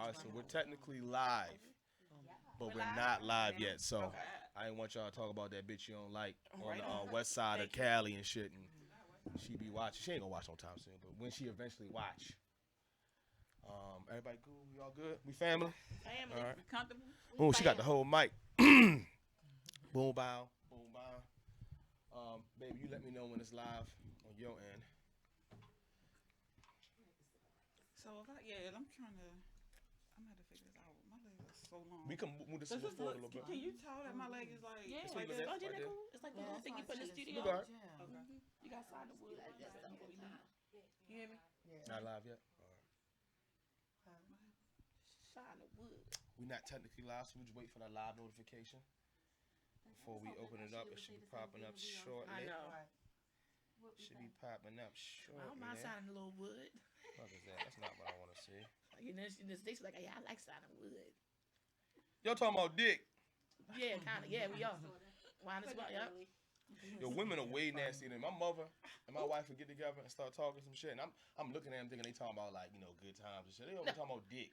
All right, so we're technically live, but we're not live yet. So I didn't want y'all to talk about that bitch you don't like on the west side of Cali and shit. And she be watching. She ain't gonna watch no time soon, but when she eventually watch. Everybody cool? We all good? We family? Family. All right. We comfortable? Oh, she got the whole mic. Boom, bow. Boom, bow. Baby, you let me know when it's live on your end. So if I'm trying to, I'm gonna have to figure this out. My leg is so long. We can move this Does this forward look, a little bit. can you tell that my leg is like? Yeah, It's right like there. that, Oh, isn't right that there. cool? It's like the little thing you put in the studio. Look at her. You got slide the wood. You hear me? Not live yet? All right. Shine the wood. We're not technically live, so we just wait for that live notification. Before we open it up, it should be popping up shortly. I know. Should be popping up I shortly. don't mind signing a little wood. What is that? That's not what I want to see. You know, they like, yeah, I like signing wood. Y'all talking about dick. Yeah, kind of. Yeah, we are. Why this about? Yep. Yo, women are way nastier than my mother and my wife would get together and start talking some shit. And I'm looking at them thinking they talking about, like, you know, good times and shit. They only talking about dick.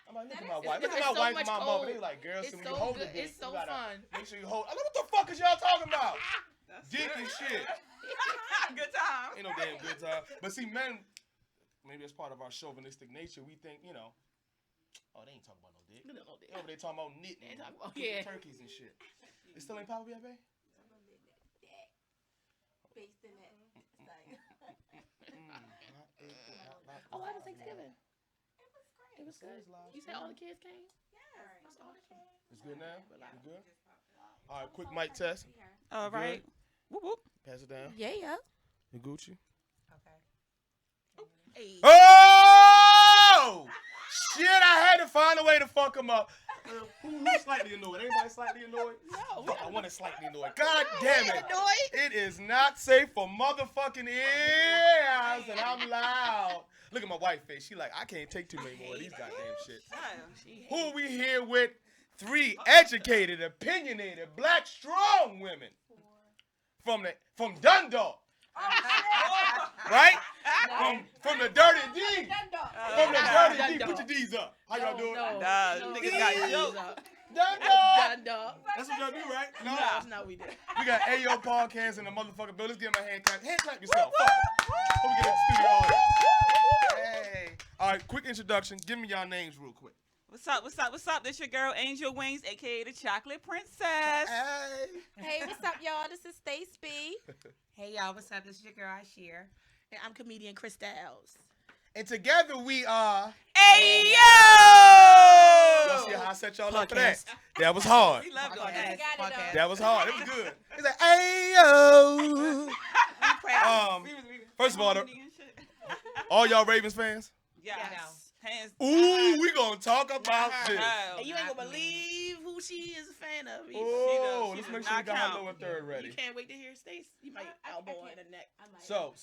I'm like, look at my wife. Look at my wife and my mother. They like, girls, It's when so you hold good. the dick, It's so you gotta fun. make sure you hold. I'm like, what the fuck is y'all talking about? Dick and shit. Good time. Ain't no damn good time. But see, men, maybe it's part of our chauvinistic nature. We think, you know, oh, they ain't talking about no dick. No, no, You know, they talking about knitting, They talking about- cooking yeah. turkeys and shit. It still ain't popping yet, babe? Based in that style. Oh, how was Thanksgiving? It was great. It was good. You said all the kids came? Yes. It's good now? You good? All right, quick mic test. All right. Whoop whoop. Pass it down. Yeah. You Gucci? Hey. Oh! Shit, I had to find a way to fuck him up. Who's slightly annoyed? Anybody slightly annoyed? No. Fuck, I want it slightly annoyed. God damn it. Annoyed? It is not safe for motherfucking ears, and I'm loud. Look at my white face. She like, I can't take too many more of these goddamn shit. Who are we here with? 3 educated, opinionated, black, strong women from Dundalk. Right? From the Dirty D. From the Dirty D. Put your D's up. How y'all doing? No, Niggas got jokes. Dundalk. Dundalk. That's what y'all do, right? No. That's not what we did. We got AyoooPodcast and the motherfucking bill. Let's give him a hand clap. Hand clap yourself. Fuck it. Before we get in the studio audience. Hey. All right, quick introduction. Give me y'all names real quick. What's up? This your girl Angel Wings, aka the Chocolate Princess. Hey. Hey, what's up, y'all? This is Stace B. Hey y'all, what's up? This is your girl Ashir. And I'm comedian Chris Styles. And together we are. Hey Y'all see yo! how I set y'all up for that? That was hard. We love doing I that. got it, though. That was hard. It was good. It's like, ayo. First of all, all y'all Ravens fans? yes. No. Hands. Ooh, we gonna talk about this. And you ain't gonna believe who she is a fan of. Oh, She let's does make sure we not got count. her lower third ready. You can't wait to hear Stace. You might elbow her in the neck. So,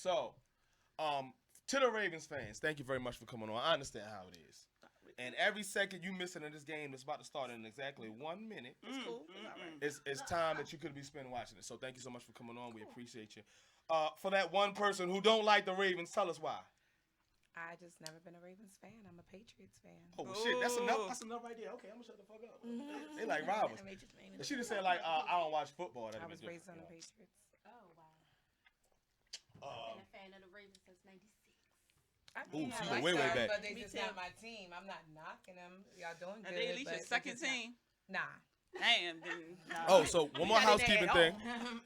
to the Ravens fans, thank you very much for coming on. I understand how it is. And every second you missing in this game that's about to start in exactly 1 minute, It's cool. It's all right. it's time that you could be spent watching it. So thank you so much for coming on. We appreciate you. For that one person who don't like the Ravens, tell us why. I just never been a Ravens fan. I'm a Patriots fan. Oh shit, that's enough right there. Okay, I'm gonna shut the fuck up. They like rivals. I made your name. If she just said like I don't watch football. I was raised on the Patriots. Oh, wow. I've been a fan of the Ravens since '96. Ooh, she went way back. But they Me just too. not my team. I'm not knocking them. Y'all doing Are good. they at least your but second it's just team? Not. Damn, dude. Oh, so one more got it housekeeping at thing.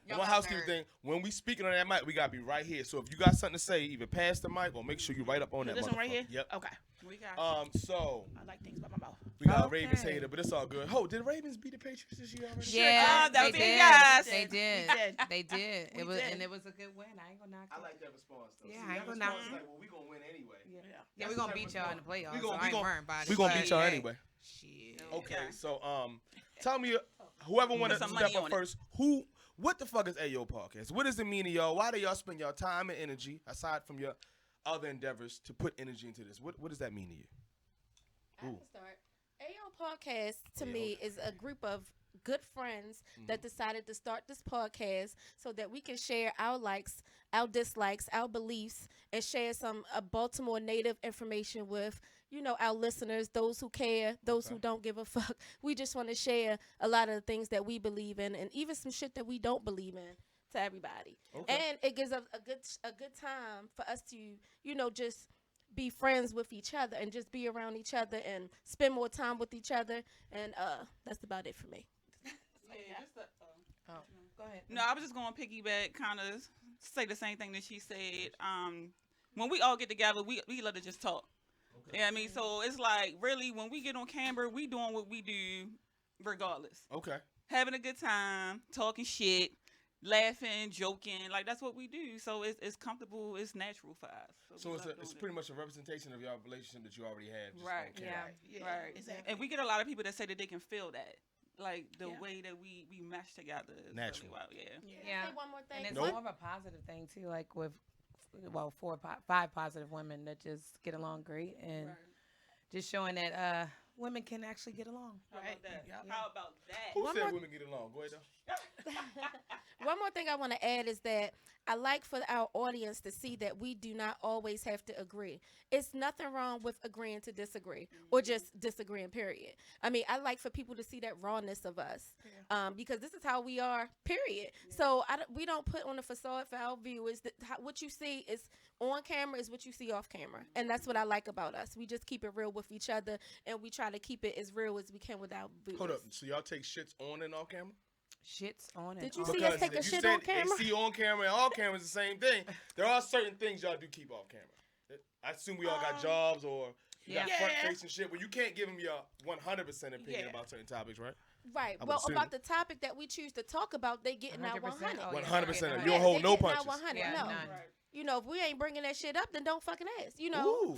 Y'all One got housekeeping third. thing. When we speaking on that mic, we gotta be right here. So if you got something to say, either pass the mic or make sure you right up on that. This one right here? Yep. Okay. We got So I like things by my mouth. we got a Okay. Ravens hater, but it's all good. Oh, did the Ravens beat the Patriots this year already? Yeah, that they was a did. yes. They We did. did. They did. We It was did. and it was a good win. I ain't gonna knock I it. like that response though. Yeah, See, I ain't that gonna knock response is it. like, well, we gonna win anyway. Yeah, we're gonna beat y'all in the playoffs. We so gonna- I we ain't gonna- worried about it. We gonna But, beat y'all hey, anyway. Shit. Okay, so tell me, whoever want to some step money up on it. first, what the fuck is AyoooPodcast? What does it mean to y'all? Why do y'all spend your time and energy, aside from your other endeavors, to put energy into this? What does that mean to you? I can start. AyoooPodcast to me is a group of good friends that decided to start this podcast so that we can share our likes, our dislikes, our beliefs, and share some Baltimore native information with our listeners, those who care, those who don't give a fuck. We just want to share a lot of the things that we believe in, and even some shit that we don't believe in to everybody. Okay. And it gives us a good time for us to, just be friends with each other and just be around each other and spend more time with each other. And that's about it for me. Yeah, just Go ahead. no, I was just going to piggyback, kind of say the same thing that she said. When we all get together, we love to just talk. Okay. Yeah, I mean, so it's like really when we get on camera, we doing what we do, regardless. Okay. Having a good time, talking shit, laughing, joking, like that's what we do. So it's comfortable, it's natural for us. So we it's love it's doing pretty much a representation of your relationship that you already have. Just Right. on camera. Yeah. Right. Exactly. And we get a lot of people that say that they can feel that. Like the Yeah. way that we mesh together is Natural. really well, yeah. Can I Yeah. say one more thing? And it's Nope. more of a positive thing too, like with, well, 5 positive women that just get along great, and Right. just showing that women can actually get along. How Right. about that? Yep. How about that? Who One said more- women get along? Go ahead, though. One more thing I want to add is that I like for our audience to see that we do not always have to agree. It's nothing wrong with agreeing to disagree or just disagreeing, period. I mean, I like for people to see that rawness of us because this is how we are, period. So we don't put on a facade for our viewers. What you see is on camera is what you see off camera. And that's what I like about us. We just keep it real with each other, and we try to keep it as real as we can with our viewers. Hold up. So y'all take shits on and off camera? Shit's on Did and you off. see us Because take a if you shit said on camera? They see on camera and off camera is the same thing. There are certain things y'all do keep off camera. I assume we all got jobs or you got Yeah. front facing shit, but you can't give them your 100% opinion Yeah. about certain topics, right? Right. I would Well, assume. about the topic that we choose to talk about, they getting our 100%. 100. Oh, yeah. 100%. Yeah. You don't hold they no getting our punches. 100. Yeah, No. none. Right. If we ain't bringing that shit up, then don't fucking ask. Ooh.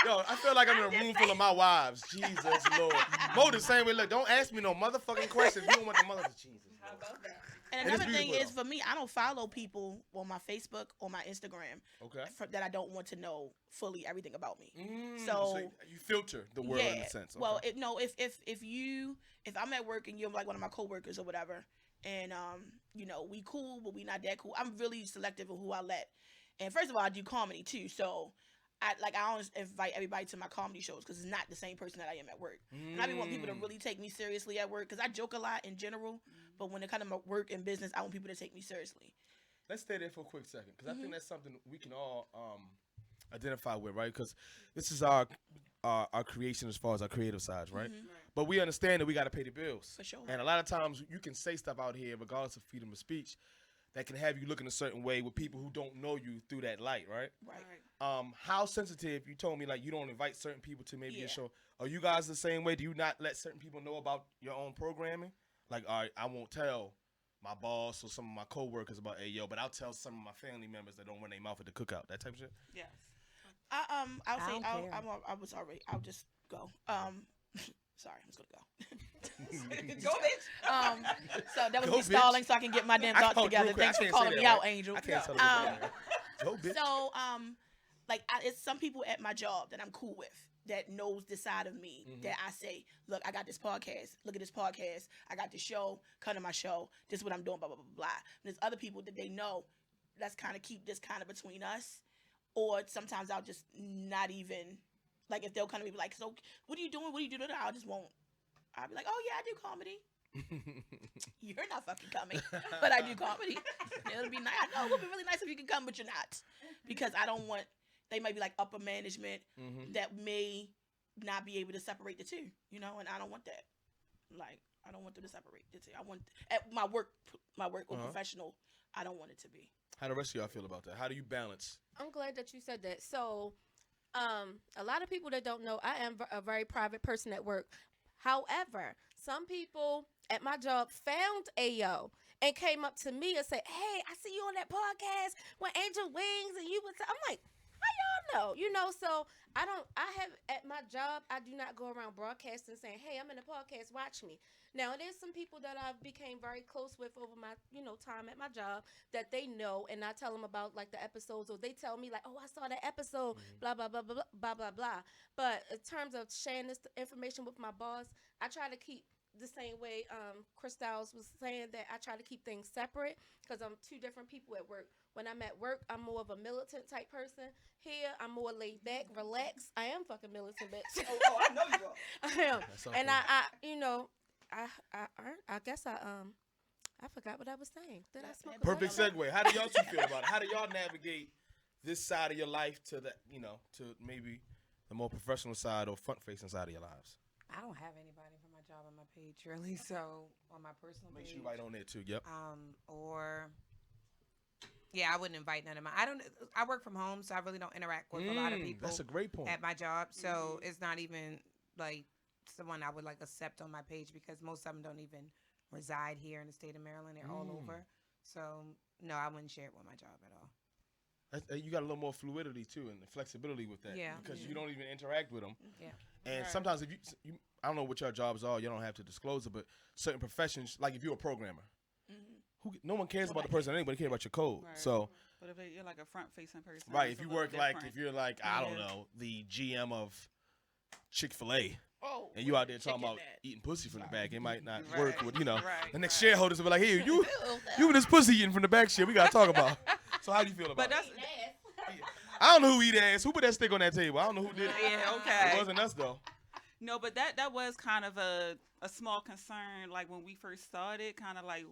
Yo, I feel like I'm in a room full of my wives. Jesus Lord. Mo the same way. Look, don't ask me no motherfucking questions. You don't want the mother. Jesus How Lord. about that? And And it's another thing beautiful, is, for me, I don't follow people on my Facebook or my Instagram Okay. that I don't want to know fully everything about me. So So- you filter the world in a sense. Okay. Well, if I'm at work and you're like one of my coworkers or whatever, and we cool, but we not that cool. I'm really selective of who I let. And first of all, I do comedy too, so I don't invite everybody to my comedy shows because it's not the same person that I am at work. And I be want people to really take me seriously at work because I joke a lot in general, but when it comes to work and business, I want people to take me seriously. Let's stay there for a quick second because I think that's something we can all identify with, right? Because this is our creation as far as our creative sides, right? But we understand that we got to pay the bills. For sure. And a lot of times you can say stuff out here, regardless of freedom of speech, that can have you looking a certain way with people who don't know you through that light, right? Right. How sensitive, you told me, like, you don't invite certain people to maybe your Yeah. show. Are you guys the same way? Do you not let certain people know about your own programming? Like, all right, I won't tell my boss or some of my coworkers about Ayo, but I'll tell some of my family members that don't run their mouth at the cookout, that type of shit? Yes. I'll I say don't care. I'll just go. Sorry, I'm just gonna go. Go, bitch. So that was Go, me bitch. stalling so I can get my damn I thoughts called real together. quick. Thanks I for can't calling say me that, out, right? Angel. I can't tell Go, bitch. So, it's some people at my job that I'm cool with that knows the side of me that I say, look, I got this podcast. Look at this podcast. I got this show. Come to my show. This is what I'm doing. Blah blah blah blah. And there's other people that they know. Let's kind of keep this kind of between us. Or sometimes I'll just not even like if they'll kind of be like, so what are you doing? What do you do? I just won't. I'll be like, oh yeah, I do comedy. You're not fucking coming, but I do comedy. It'll be nice. I know it would be really nice if you could come, but you're not, because I don't want. They might be like upper management that may not be able to separate the two, and I don't want that. Like I don't want them to separate the two. I want at my work or professional. I don't want it to be. How the rest of y'all feel about that? How do you balance? I'm glad that you said that. So, a lot of people that don't know, I am a very private person at work. However, some people at my job found Ayo and came up to me and said, "Hey, I see you on that podcast with Angel Wings," and you would say, I'm like, how y'all know? So I have at my job, I do not go around broadcasting saying, "Hey, I'm in a podcast, watch me." Now, there's some people that I became very close with over my, time at my job that they know, and I tell them about like the episodes, or they tell me like, "Oh, I saw that episode," blah, blah, blah, blah, blah, blah, blah. But in terms of sharing this information with my boss, I try to keep the same way Chris Styles was saying that I try to keep things separate because I'm two different people at work. When I'm at work, I'm more of a militant type person. Here, I'm more laid back, relaxed. I am fucking militant, bitch. Oh, I know you are. I am. Okay. And I guess I forgot what I was saying. Did I smoke? Perfect segue. How do y'all two feel about it? How do y'all navigate this side of your life to the, to maybe the more professional side or front-facing side of your lives? I don't have anybody for my job on my page, really. So on my personal Make page. sure you write on there too. Yep. I wouldn't invite none of my. I work from home, so I really don't interact with a lot of people. That's a great point. At my job, so it's not even like someone I would like accept on my page because most of them don't even reside here in the state of Maryland. They're all over. So no, I wouldn't share it with my job at all. You got a little more fluidity too and flexibility with that. Yeah. Because you don't even interact with them. Yeah. And sometimes if you, I don't know what your jobs are. You don't have to disclose it, but certain professions, like if you're a programmer, no one cares about the person. Anybody cares about your code. Right. So. But if you're like a front-facing person, Right. it's If a you little work different. if you're like I don't know the GM of Chick-fil-A. Oh, And you out there talking chicken about that. eating pussy from the back, it might not Right. work with, the next Right. shareholders will be like, hey, you and this pussy eating from the back shit, we got to talk about. So how do you feel about But it? that's I don't know who eat ass. Who put that stick on that table? I don't know who did it. yeah, okay. It wasn't us, though. No, but that was kind of a small concern, like when we first started, kind of like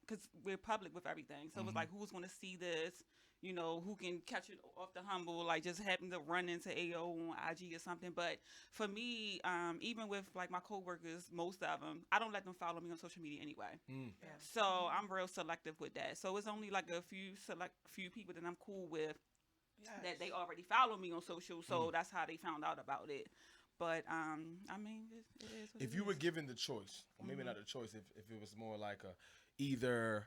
because we're public with everything. So it was like, who's going to see this? Who can catch it off the humble, like just happen to run into AO on IG or something. But for me, even with like my coworkers, most of them, I don't let them follow me on social media anyway. So I'm real selective with that. So it's only like a few people that I'm cool with that they already follow me on social. So that's how they found out about it. But I mean, it is what If it you were is. given the choice, or maybe not the choice, if it was more like either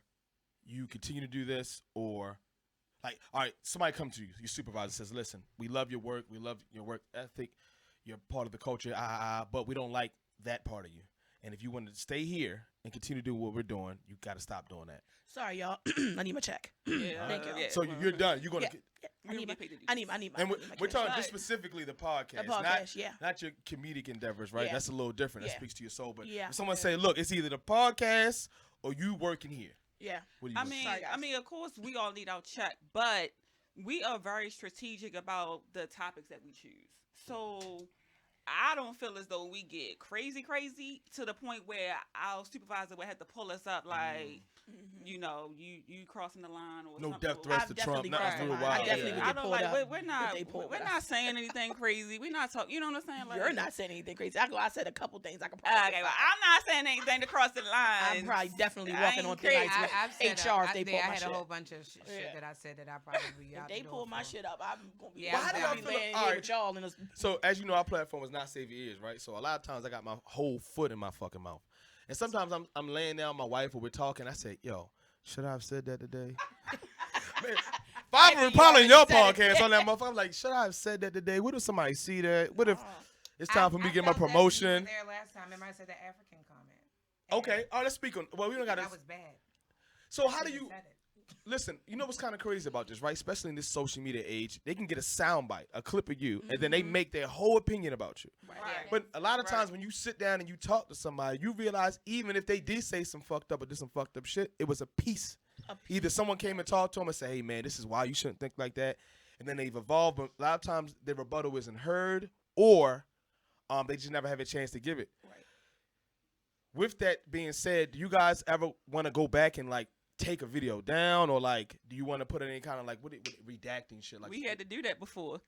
you continue to do this or like, all right, somebody come to you, your supervisor says, listen, we love your work, we love your work ethic, you're part of the culture, but we don't like that part of you. And if you want to stay here and continue to do what we're doing, you got to stop doing that. Sorry, y'all. I need my check. Yeah, Thank you. yeah, So you're done. You're going to I need my. paid to do I need my. And we're my talking cash. just specifically the podcast, The podcast, not your comedic endeavors, right? Yeah. That's a little different. That Yeah. speaks to your soul. But Yeah. if someone say, look, it's either the podcast or you working here. Yeah. What do you think? Sorry, guys. Of course, we all need our check, but we are very strategic about the topics that we choose. So I don't feel as though we get crazy to the point where our supervisor would have to pull us up like, you crossing the line or No something. death threats to I've Trump. definitely Nothing crossed the real line. wild. I definitely would I get don't pulled like. up We're if not saying anything crazy. We're not talking. You know what I'm saying? Like, You're not saying anything crazy. I said a couple things. I could Okay, probably. well, I'm not saying anything to cross the line. I'm probably definitely I walking ain't on thin crazy. ice with I've said HR if they pull I my had shit. a whole bunch of shit Yeah. that I said that I probably be out If they the pull door my for. shit up, I'm gonna be. Yeah, Well, how do y'all be feel- laying all here right. with y'all in this. So as you know, our platform is not Save Your Ears, right? So a lot of times I got my whole foot in my fucking mouth. And sometimes I'm laying down with my wife or we're talking. I say, yo, should I have said that today? Man, if I were probably in your podcast on that motherfucker, I'm like, should I have said that today? What if somebody see that? What if it's time for me to get my felt that you promotion? were there last time. Remember I said the African comment. Okay, all right, let's speak on. Well, we don't got to. That was bad. So how do Shouldn't you have said it. listen? You know what's kind of crazy about this, right? Especially in this social media age, they can get a sound bite, a clip of you, and then they make their whole opinion about you. Right. But a lot of times when you sit down and you talk to somebody, you realize even if they did say some fucked up or did some fucked up shit, it was a piece. Either someone came and talked to them and said, hey, man, this is why you shouldn't think like that. And then they've evolved. But a lot of times their rebuttal isn't heard or they just never have a chance to give it. Right. With that being said, do you guys ever want to go back and, like, take a video down or, like, do you want to put any kind of, like, what redacting shit? Like, We had to do that before.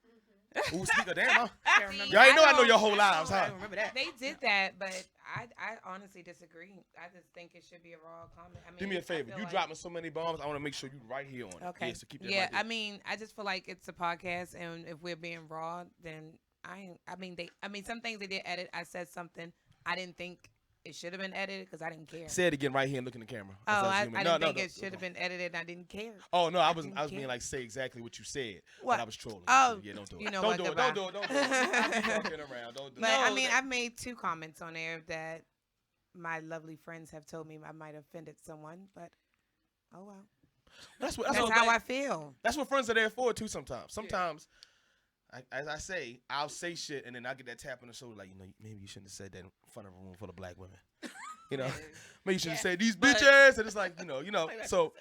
Ooh, speak of damn. Can't remember. Y'all ain't know I know don't- your whole I lives, don't huh? I remember that. They did that, but I honestly disagree. I just think it should be a raw comment. I mean, Do me a I favor. feel You like- dropping so many bombs, I want to make sure you right here on it. Okay. Yeah, so keep that Yeah, right there. I mean, I just feel like it's a podcast, and if we're being raw, then some things they did edit. I said something I didn't think it should have been edited because I didn't care. Say it again right here and look in the camera. Oh, That's I human. didn't No, think no, it should have been edited, and I didn't care. Oh no, I didn't was care. being like say exactly what you said. What? But I was trolling. Oh, yeah, don't do it. you know don't what, do it. goodbye. Don't do it. Don't do it. I'm just fucking around. Don't do But it. I No, mean, that- I've made 2 comments on there that my lovely friends have told me I might have offended someone, but oh well. That's That's what how I feel. That's what friends are there for too. Sometimes, as I say, I'll say shit and then I get that tap on the shoulder like, maybe you shouldn't have said that in front of a room full of black women. You know, Yeah. maybe you should have Yeah. said these But- bitch ass, and it's like, you know. So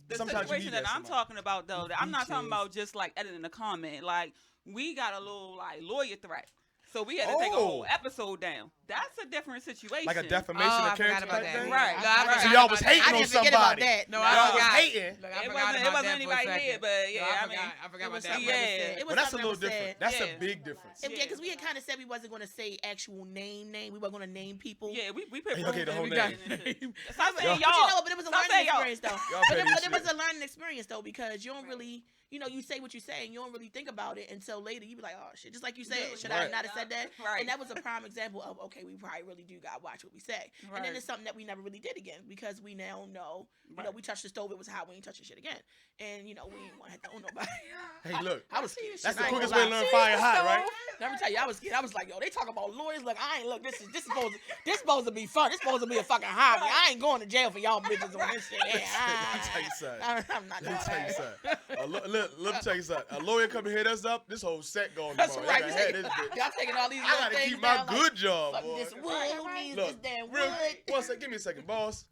The sometimes you situation need that I'm somebody. talking about though, that I'm not talking Beaches. about just like editing a comment. Like we got a little like lawyer threat, so we had to take a whole Oh. episode down. That's a different situation. like a defamation Oh, of I forgot character about type that. thing. Right. No, I Right. forgot So y'all about was that. hating I on didn't forget about somebody. that. No, Y'all I was forgot. hating. Look, I It forgot wasn't about that anybody for a here, second. but yeah, No, I I mean, forgot It was about something that. that was Yeah. said. It was But that's a something little that was different. said. That's a Yeah. big difference. Yeah, because we had kind of said we wasn't going to say actual name. We weren't going to name people. yeah, we put Okay, the whole we name. got into- Stop Y'all- saying But you y'all. know, but it was a Stop learning saying y'all. experience though. Y'all But petty as it was shit. a learning experience though, because you don't really, you say what you say and you don't really think about it until later. You be like, oh shit, just like you said, should I Right. not have said that? Right. And that was a prime example of, okay, we probably really do gotta watch what we say. And then Right. it's something that we never really did again because we now know, Right. we touched the stove, it was hot, we ain't touch the shit again. And we ain't want to have to own nobody. Hey, look. I was scared. That's the I ain't quickest gonna way to lie. learn fire hot, right? Let me tell you, I was scared. I was like, yo, they talk about lawyers. Look, I ain't look. This is supposed to be fun. This supposed to be a fucking hobby. I ain't going to jail for y'all bitches on this shit. Let me tell you something. I'm not Let me doing tell you that. something. Let me tell you something. A lawyer come and hit us up, this whole set going That's tomorrow. right. Y'all You gotta have taking- this bitch. Y'all taking all these I little gotta things keep my down, good job, Fuck boy. this wood. Who needs Look, this damn real, wood? one second, give me a second, boss.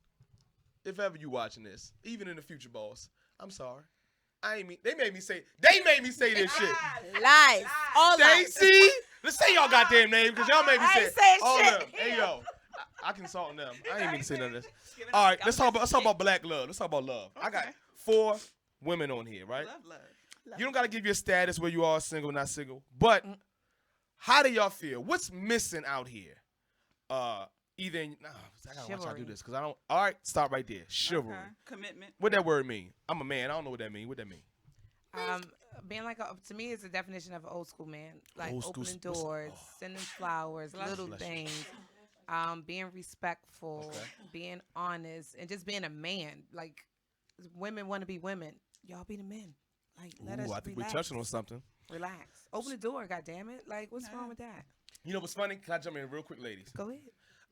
If ever you watching this, even in the future, boss, I'm sorry. They made me say this shit. Lies. All lies. Stacy, let's say y'all goddamn name because y'all made me I say ain't saying all shit. them. Hey yo, I consult on them. I ain't mean to say none of this. All right, let's talk about black love. Let's talk about love. I got Okay. 4 women on here, right? Love. You don't gotta give your status where you are single, not single. But how do y'all feel? What's missing out here? Either I gotta watch how I do Chivalry. this because I don't. All right, stop right there. Chivalry. Okay. Commitment. What that word mean? I'm a man. I don't know what that mean. What that mean? Being like to me, it's a definition of an old school man, like Old school opening what's- doors, sending flowers, little Bless you. things, being respectful, Okay. being honest, and just being a man. Like women want to be women, y'all be the men. Like let us Ooh, I think relax. we're touching on something. Relax. Open the door, goddamn it! Like what's wrong with that? You know what's funny? Can I jump in real quick, ladies? Go ahead.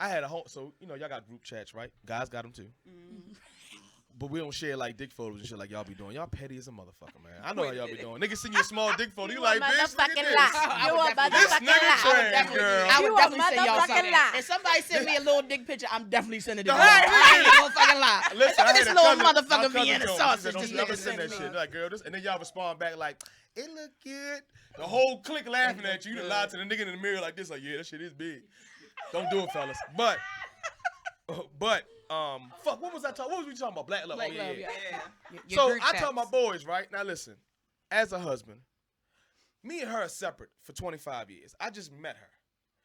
I had a whole, so y'all got group chats, right? Guys got them too. But we don't share like dick photos and shit like y'all be doing. Y'all petty as a motherfucker, man. I know how y'all be doing. Niggas send you a small dick photo. You like, bitch, look at motherfucking this. lie. You a This motherfucking nigga lie. trash, girl. I would You a definitely send y'all motherfucking something. lie. If somebody send me a little dick picture, I'm definitely sending it to No, them. right, I ain't gonna fucking lie. Listen, Look I at had this a little cousin- my motherfucker cousin being a told me, she sausage. said, This Don't never nigga send that sending shit. me. Like, girl, this, and then y'all respond back like, it look good. The whole clique laughing at you. You done lied to the nigga in the mirror like this. Like, yeah, that shit is big. Don't do it, fellas. But, fuck, what was I talking? What was we talking about? Black love. Black Oh, yeah, love, yeah. Yeah. Your So group I tell my chats. boys, right? Now listen, as a husband, me and her are separate for 25 years. I just met her.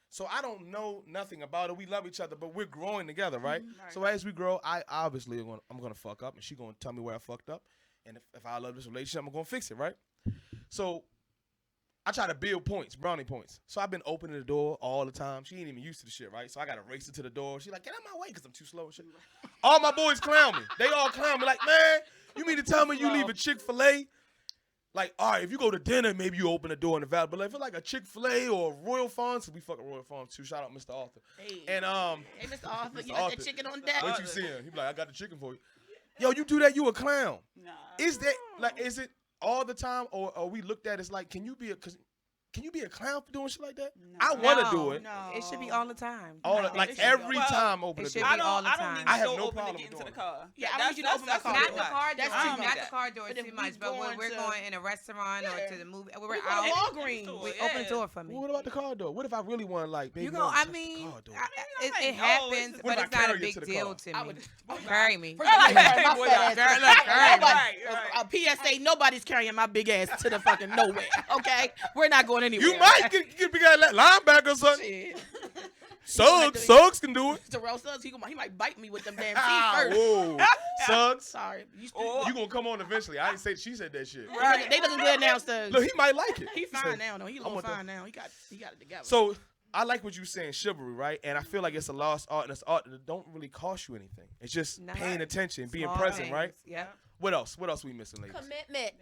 So I don't know nothing about her. We love each other, but we're growing together, right? Right. So as we grow, I obviously I'm gonna fuck up, and she's gonna tell me where I fucked up. And if I love this relationship, I'm gonna fix it, right? So I try to build points, brownie points. So I've been opening the door all the time. She ain't even used to the shit, right? So I gotta race her to the door. She's like, get out my way, because I'm too slow and shit. All my boys clown me. They all clown me like, man, you mean to tell me you leave a Chick-fil-A? Like, all right, if you go to dinner, maybe you open the door in the valley. But if it's like a Chick-fil-A or Royal Farms, we fucking Royal Farms too. Shout out Mr. Arthur. Hey. And Hey, Mr. Arthur, Mr. you got Arthur. that chicken on deck? what you seeing? He be like, I got the chicken for you. Yo, you do that, you a clown. Nah. Is that like, is it all the time, or we looked at it as like, can you be a clown for doing shit like that? No. I want to No. do it. No. It should be all the time. All No, the, like it should be every all- time open it the should door. be all the I don't time. need I to have go no open to problem get into doing the it. car. Yeah, I That's- need you to open my that's car too Not door. the much. car That's door. too Not much. the car door But is if too we much. But when going we're to- going in a restaurant or Yeah. to the movie, We we're go to out. Walgreens. We Yeah. open the door for me. Well, what about the car door? What if I really want to like, baby, You go. don't I touch the mean, car door? it No, happens, it's- What but if it's I not a carry it big to the deal car? to I me. would- Carry me. First of all, you carry my Boy, fat ass. girl, look, carry me. Right. PSA, nobody's carrying my big ass to the fucking nowhere. Okay, we're not going anywhere. You might get big ass linebacker or something. Shit. Suggs can do it. Terrell Suggs, he might bite me with them damn Ah, teeth first. whoa, Suggs, Sorry, you you gonna come on eventually. I didn't say she said that shit. Right. They looking good now, Suggs. Look, he might like it. He said- fine now, though. He I looking want the- fine now. He got it together. So I like what you're saying, chivalry, right? And I feel like it's a lost art, and it's art that don't really cost you anything. It's just No. paying attention, being Small present, things. right? Yeah. What else? What else we missing, ladies? Commitment.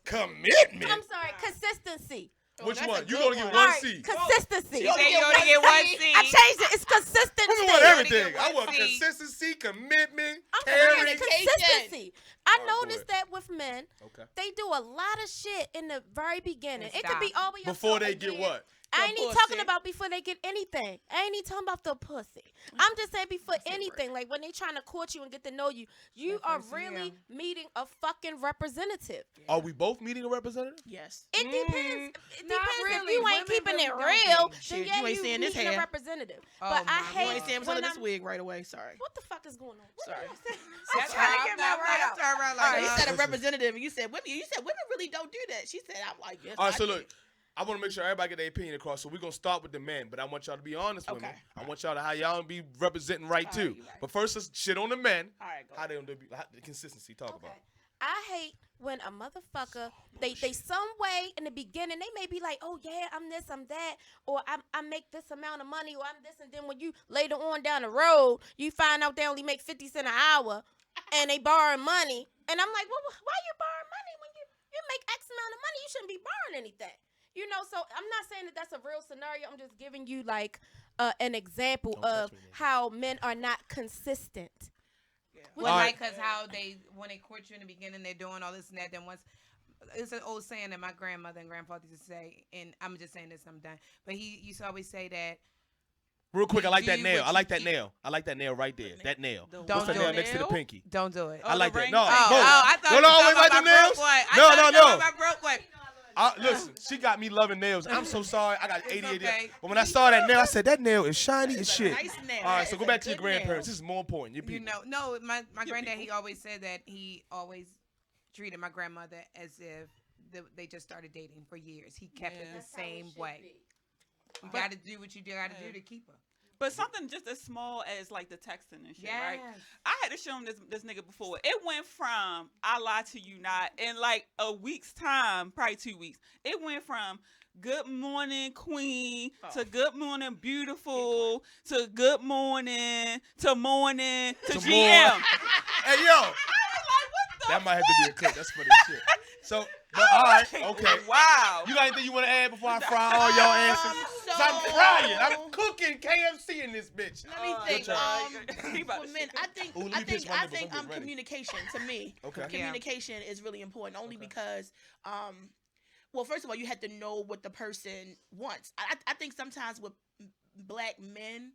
Commitment. I'm sorry, consistency. Which that's one? a You good gonna get one. one All right, C? consistency. You say you only get one C. I changed it. It's consistency. I want You everything. get I one want C. consistency, commitment, I'm caring. saying Communication. consistency. I All right, go noticed ahead. that with men, Okay. they do a lot of shit in the very beginning. And It could be stop. all the way up Before to they a get year what? I ain't even talking about before they get anything. I ain't even talking about the pussy. I'm just saying before anything. Like when they trying to court you and get to know you, you are really meeting a fucking representative. Yeah. Are we both meeting a representative? Yes. It depends. It depends. Really. If you ain't Women keeping really it don't real, Shit, then yeah, you ain't seeing this meeting hair. a representative. Oh, but I You hate ain't seeing when this wig right away. Sorry. What the fuck is going on? What Sorry. That's trying to right. get my word out. You said a representative, and you said women. You said women really don't do that. She said, "I'm like, yes." All right, so look, I want to make sure everybody get their opinion across. So we're gonna start with the men, but I want y'all to be honest with me. I want y'all to how y'all be representing right too. Right. But first, let's shit on the men. All right, go how they don't do the consistency. Talk about. I hate when a motherfucker they some way in the beginning they may be like, oh yeah, I'm this, I'm that, or I make this amount of money, or I'm this, and then when you later on down the road you find out they only make 50 cents an hour and they borrowing money, and I'm like, well, why you borrowing money when you make X amount of money? You shouldn't be borrowing anything, you know. So I'm not saying that that's a real scenario. I'm just giving you like an example of how men are not consistent. Well, like, cause how when they court you in the beginning, they're doing all this and that. Then once, it's an old saying that my grandmother and grandfather used to say, and I'm just saying this, I'm done. But he used to always say that. Real quick, I like that nail. I like that nail. I like that nail right there. That nail. What's the nail next to the pinky? Don't do it. I like that. No, I thought no, always like the nails. No. I broke one. Listen, she got me loving nails. I'm so sorry. I got ADHD. Okay. But when I saw that nail, I said, that nail is shiny as shit. Nice nail. All right, so go back to your grandparents. This is more important. Your people. You know, no, my granddad, he always said that he always treated my grandmother as if they just started dating for years. He kept it the same way. You got to do what you got to do to keep her. But something just as small as like the texting and shit, right? I had to show him this nigga before. It went from I lie to you not in like a week's time, probably 2 weeks. It went from good morning queen to good morning beautiful to good morning to morning to GM. Hey yo, that might have to be a clip. That's funny shit. So, all right, okay. Wow. You got anything you want to add before I fry all y'all answers? I'm frying. I'm cooking KFC in this bitch. Let me think. For men, I think communication to me. Communication is really important. Only because, well, first of all, you have to know what the person wants. I think sometimes with black men,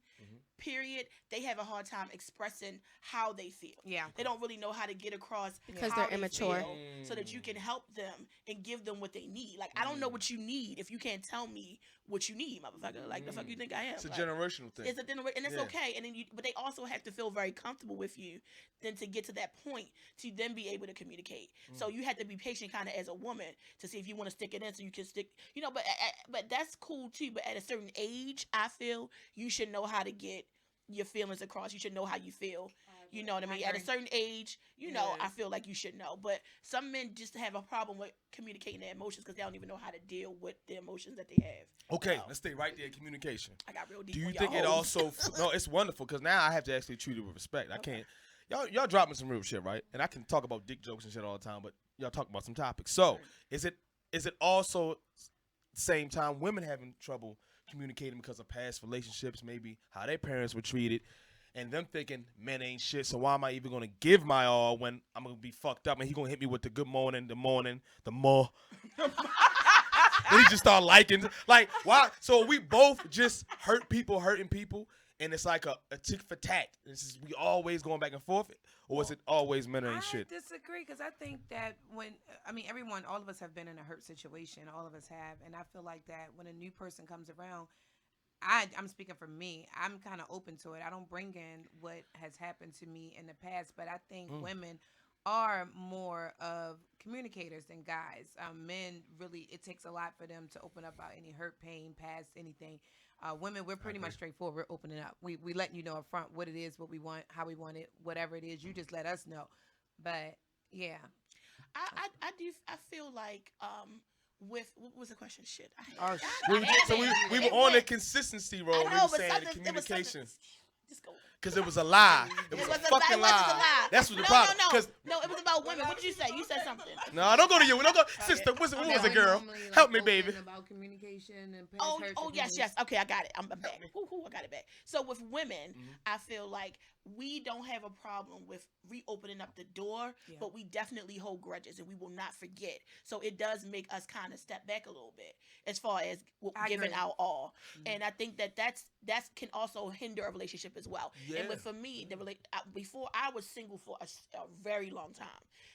period, they have a hard time expressing how they feel. Yeah. They don't really know how to get across because they're immature. So that you can help them and give them what they need. Like, I don't know what you need if you can't tell me what you need, motherfucker. Like, the fuck you think I am? It's a like, generational thing. It's a generation, and it's okay. And then but they also have to feel very comfortable with you then to get to that point to then be able to communicate. So you have to be patient kind of as a woman to see if you want to stick it in so you can stick, you know, but that's cool too. But at a certain age, I feel you should know how to get your feelings across. You should know how you feel. You know what I mean? At a certain age, you know, I feel like you should know. But some men just have a problem with communicating their emotions because they don't even know how to deal with the emotions that they have. Okay, let's stay right there. Communication. I got real deep. Do you think it also? No, it's wonderful because now I have to actually treat it with respect. I can't. Y'all dropping some real shit, right? And I can talk about dick jokes and shit all the time, but y'all talk about some topics. So is it also same time women having trouble communicating because of past relationships, maybe how their parents were treated, and them thinking men ain't shit, so why am I even gonna give my all when I'm gonna be fucked up and he gonna hit me with the good morning, the more. Then he just start liking, like, why? So we both just hurting people, and it's like a tick for tat. We always going back and forth, or is it always men ain't shit? I disagree because I think that all of us have been in a hurt situation. All of us have, and I feel like that when a new person comes around, I'm speaking for me. I'm kind of open to it. I don't bring in what has happened to me in the past, but I think women are more of communicators than guys. Men really, it takes a lot for them to open up about any hurt, pain, past, anything. Women, we're pretty much straightforward. We're opening up. We letting you know up front what it is, what we want, how we want it, whatever it is. You just let us know. But yeah, I feel like what was the question? Shit. We were on the consistency roll. We were saying the communication. Just go. Because it was a lie. It was a fucking lie. That's what the problem. No, it was about women. What did you say? You said something. No, don't go to you. Don't go. Sister, who was a girl? Help me, baby. About communication and yes. Okay, I got it. I'm back. I got it back. So with women, I feel like we don't have a problem with reopening up the door, but we definitely hold grudges and we will not forget. So it does make us kind of step back a little bit as far as giving our all. And I think that can also hinder a relationship as well. And for me, before I was single for a very long time.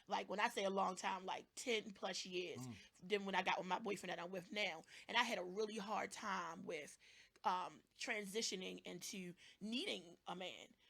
Like when I say a long time, like 10 plus years. Then when I got with my boyfriend that I'm with now, and I had a really hard time with transitioning into needing a man.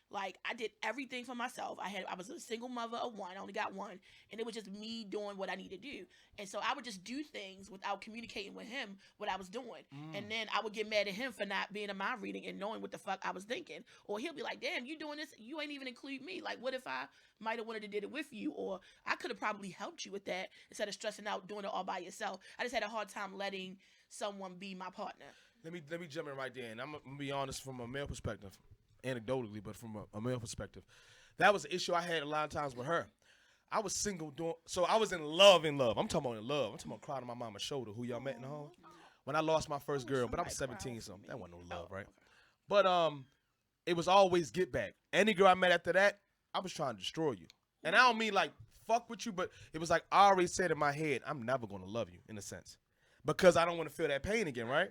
Like I did everything for myself. I was a single mother of one. I only got one, and it was just me doing what I need to do. And so I would just do things without communicating with him what I was doing. And then I would get mad at him for not being in my reading and knowing what the fuck I was thinking. Or he'll be like, "Damn, you doing this? You ain't even include me. Like, what if I might have wanted to did it with you? Or I could have probably helped you with that instead of stressing out doing it all by yourself." I just had a hard time letting someone be my partner. Let me jump in right there, and I'm gonna be honest from a male perspective. Anecdotally, but from a male perspective, that was an issue I had a lot of times with her. I was single so I was in love. I'm talking about in love. I'm talking about crying on my mama's shoulder. Who y'all met in the home? When I lost my first girl, but I was 17, so that wasn't no love, right? But it was always get back. Any girl I met after that, I was trying to destroy you, and I don't mean like fuck with you, but it was like I already said in my head, I'm never gonna love you in a sense, because I don't want to feel that pain again, right?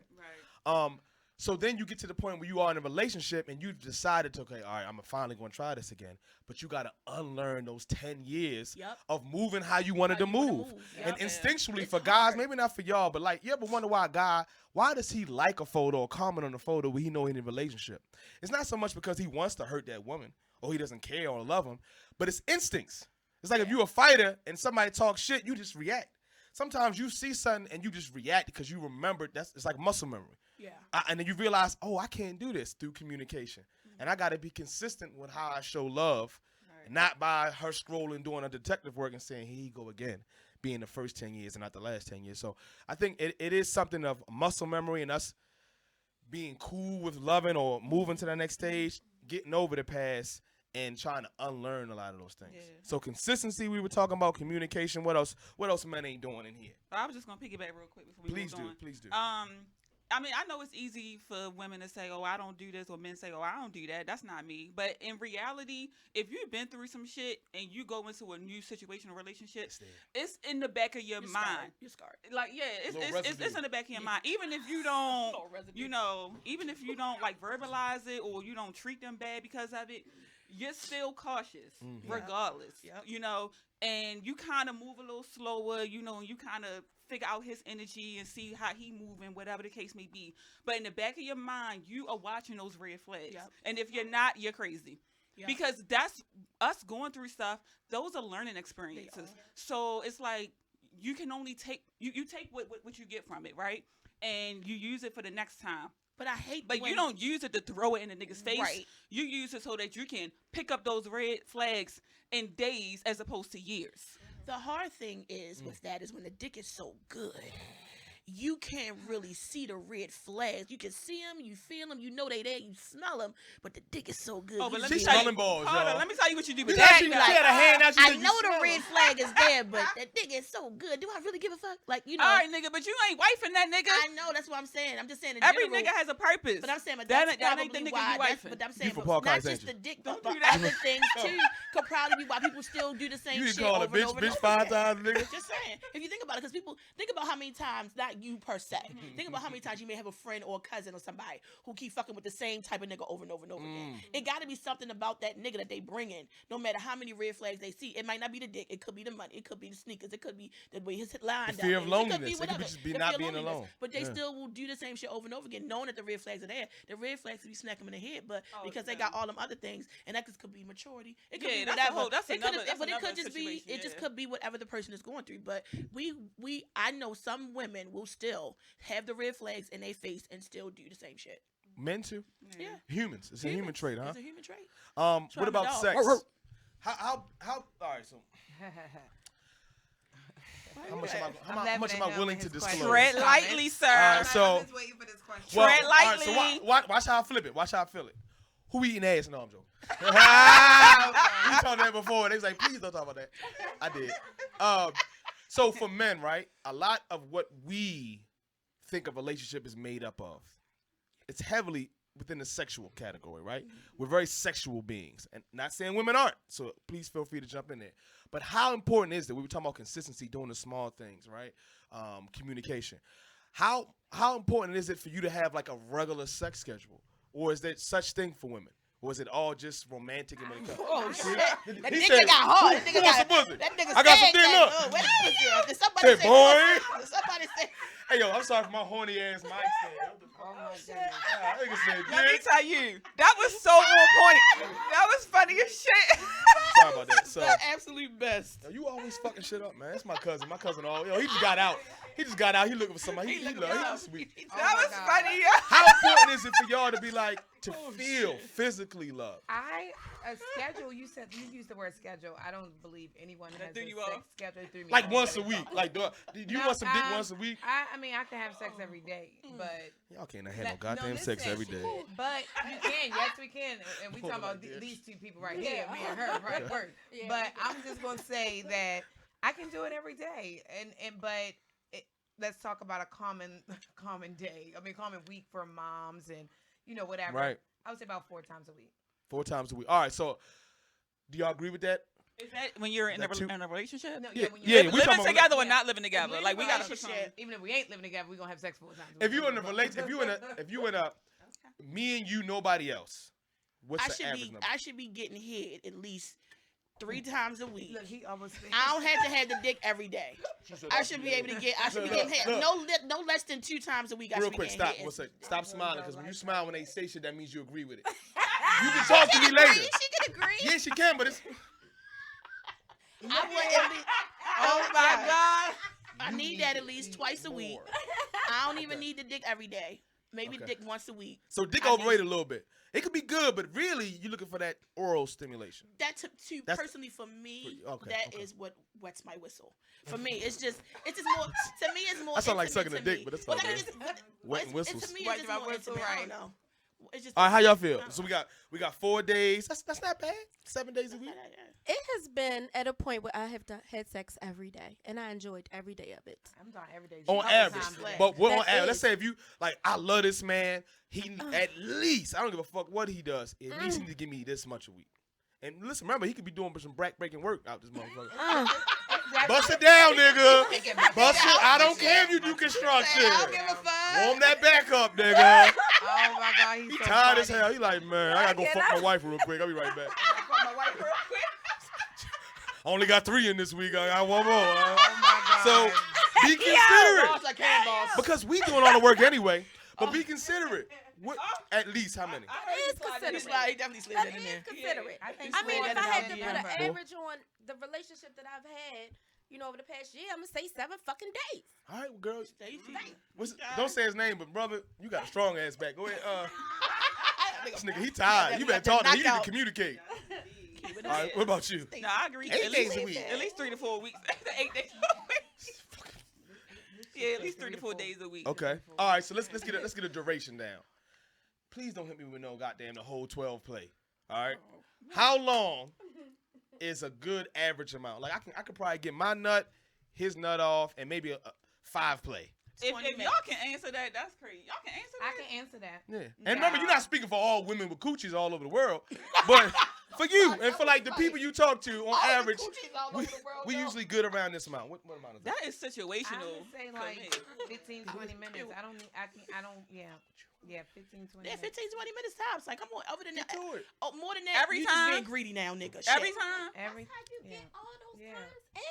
Right. So then you get to the point where you are in a relationship and you've decided to, okay, all right, I'm finally going to try this again. But you got to unlearn those 10 years of moving how you wanted to move. And instinctually for guys, maybe not for y'all, but like, you ever wonder why does he like a photo or comment on a photo when he know he's in a relationship? It's not so much because he wants to hurt that woman or he doesn't care or love him, but it's instincts. It's like if you're a fighter and somebody talks shit, you just react. Sometimes you see something and you just react because you remember. It's like muscle memory. Yeah. And then you realize, oh, I can't do this through communication. And I got to be consistent with how I show love, not by her scrolling, doing a detective work and saying, here you go again, being the first 10 years and not the last 10 years. So I think it is something of muscle memory and us being cool with loving or moving to the next stage, getting over the past, and trying to unlearn a lot of those things. Yeah. So consistency, we were talking about communication. What else men ain't doing in here? I was just going to piggyback real quick before we move on. Please do. I mean, I know it's easy for women to say, oh, I don't do this, or men say, oh, I don't do that. That's not me. But in reality, if you've been through some shit and you go into a new situation or relationship, it's in the back of your mind. You're scarred. Like, yeah, it's in the back of your mind. Even if you don't, even if you don't like verbalize it or you don't treat them bad because of it, you're still cautious regardless, and you kind of move a little slower, and you kind of figure out his energy and see how he moving, whatever the case may be. But in the back of your mind, you are watching those red flags. And if you're not, you're crazy. Because that's us going through stuff. Those are learning experiences. So it's like you can only take you take what you get from it, right? And you use it for the next time. But I hate. But you don't use it to throw it in the nigga's face. Right. You use it so that you can pick up those red flags in days as opposed to years. The hard thing is with that is when the dick is so good, you can't really see the red flags. You can see them, you feel them, you know they there, you smell them, but the dick is so good. Oh, but let me tell you what you do with that. I know the red flag is there, but the dick is so good. Do I really give a fuck? Like, All right, nigga, but you ain't wifing that nigga. I know, that's what I'm saying. I'm just saying every nigga has a purpose. But I'm saying, that ain't the nigga you wifing. But I'm saying, not just the dick, but other things too could probably be why people still do the same shit over and over and over again. Bitch 5 times, nigga. Just saying. If you think about it, because people think about how many times, not you per se, think about how many times you may have a friend or a cousin or somebody who keep fucking with the same type of nigga over and over and over again. It got to be something about that nigga that they bring in, no matter how many red flags they see. It might not be the dick. It could be the money. It could be the sneakers. It could be the way his line down. Fear of loneliness. It could just be not being alone. But they still will do the same shit over and over again, knowing that the red flags are there. The red flags could be smacking them in the head, but because they got all them other things, and that could be maturity. It could be whatever. But it could just be. It just could be whatever the person is going through. But I know some women will still have the red flags in their face and still do the same shit. Men too? Yeah. Humans. It's a human trait, huh? It's a human trait. What about sex? How all right, so how much am I willing to disclose? Tread lightly, sir. I'm just waiting for this question. Tread lightly. Right, so watch how I flip it. Watch how I feel it. Who eating ass? No, I'm joking. We talked that before. They was like, please don't talk about that. I did. So for men, right, a lot of what we think a relationship is made up of, it's heavily within the sexual category, right? We're very sexual beings, and not saying women aren't. So please feel free to jump in there. But how important is that? We were talking about consistency, doing the small things, right? Communication. How important is it for you to have like a regular sex schedule, or is there such thing for women? Or is it all just romantic and makeup? Oh shit! That He nigga said, got hard. That who nigga wants got. some pussy? That nigga I got some said dick, that. look. Oh, what else is there? Did somebody Said, say? boy. Did somebody say? Hey, yo, I'm sorry for my horny ass mic stand. Oh my goodness. Nigga said, Let me dick. tell you, that was so on point. That was funny as shit. Sorry about that. So, The absolute best. yo, you always fucking shit up, man. That's my cousin. My cousin, yo, he just got out. He looking for somebody. He sweet. That was God. funny. How important is it for y'all to be like, to feel physically loved? A schedule. You used the word schedule. I don't believe anyone That has threw a you sex off? schedule. It threw me Like off. once a week. Like, do you No, want some dick once a week? I mean, I can have sex every day, but Y'all can't have no goddamn sex listen, every day. But you can. Yes, we can. And we Hold talking on, about bitch. these two people right here, me and her, right? Work. Yeah. But I'm just gonna say that I can do it every day, let's talk about a common day. I mean, common week for moms and whatever. Right. I would say about 4 times a week. 4 times a week. All right, so do y'all agree with that? Is that when you're in That too- a relationship? No, Yeah, when yeah, you're we talking Living about- together or yeah. not living together? If we Like, in a we got to relationship, even if we ain't living together, we gonna have sex 4 times a week. If you in a relationship, if you in a me and you, nobody else. What's the average number? I should be getting head at least 3 times a week. Look, he almost. I don't have to have the dick every day. I should be able to get. I should be getting head no less than 2 times a week. I Real should be quick, getting stop. head. What's that? Stop smiling, because when you smile when they say shit, that means you agree with it. You can talk to me later. She can agree. Yeah, she can, but it's I would at least. Oh my God. I need that at least twice a week. I don't even need the dick every day. Maybe Okay. dick once a week. so dick I overrated a little bit. It could be good, but really you're looking for that oral stimulation. That That's- personally for me, okay, that okay. is what wets my whistle. For me, it's just more. To me, it's more. That sound like intimate sucking a to dick, me. but that's Well, not let me bad. just- Wetting whistles. To me, it's Wet just my more whistle, intimate. I right. don't know. It's just. All right, how y'all feel? So we got 4 days. That's not bad. 7 days a week. It has been at a point where I have had sex every day, and I enjoyed every day of it. I'm done every day. On Couple average, times a day. but what on That average? Let's is. say if you like, I love this man. He at least I don't give a fuck what he does. At least he need to give me this much a week. And listen, remember he could be doing some breaking work out this motherfucker. Bust it down, nigga. Bust it. I don't care if you do construction. I don't give a fuck. Warm that back up, nigga. Oh my God, he's He so tired as funny. hell. He like, man, I gotta go fuck my wife real quick. I'll be right back. Fuck my wife real quick. I only got 3 in this week. I got 1 more. Oh my God. So be considerate. Boss like hand boss. Because we doing all the work anyway. But be considerate. What, at least how many? It is He considerate. slide- he definitely slid That that in is there. considerate. I think I mean, slid if that I in had to there. put an Cool. average on the relationship that I've had, over the past year, I'm gonna say 7 fucking days. All right, well, girl. Stacey. Don't say his name, but brother, you got a strong ass back. Go ahead. This nigga, he tired. You better talk to him. You need to communicate. All right, what about you? No, I agree. 8 At days least, a week. At least 3 to 4 weeks. 8 days a week. Yeah, at least 3 to 4 days a week. Okay. All right, so let's get a duration down. Please don't hit me with no goddamn the whole 12 play. All right. How long is a good average amount? Like I could probably get my nut, his nut off, and maybe a 5 play. If 20 y'all can answer that, that's crazy. Y'all can answer I that. can answer that. Yeah. And remember, you're not speaking for all women with coochies all over the world, but for you and for like the people you talk to on average, we usually good around this amount. What amount is that? That is I situational. would say for like me. 15, 20 minutes. I don't, yeah, 15, 20 Yeah, minutes. 15, 20 minutes tops. Like, come on, other than that. Get to it. Oh, more than that. Every you time? just being greedy now, nigga. Every Shit. time. Every, How you yeah. get all those Yeah. times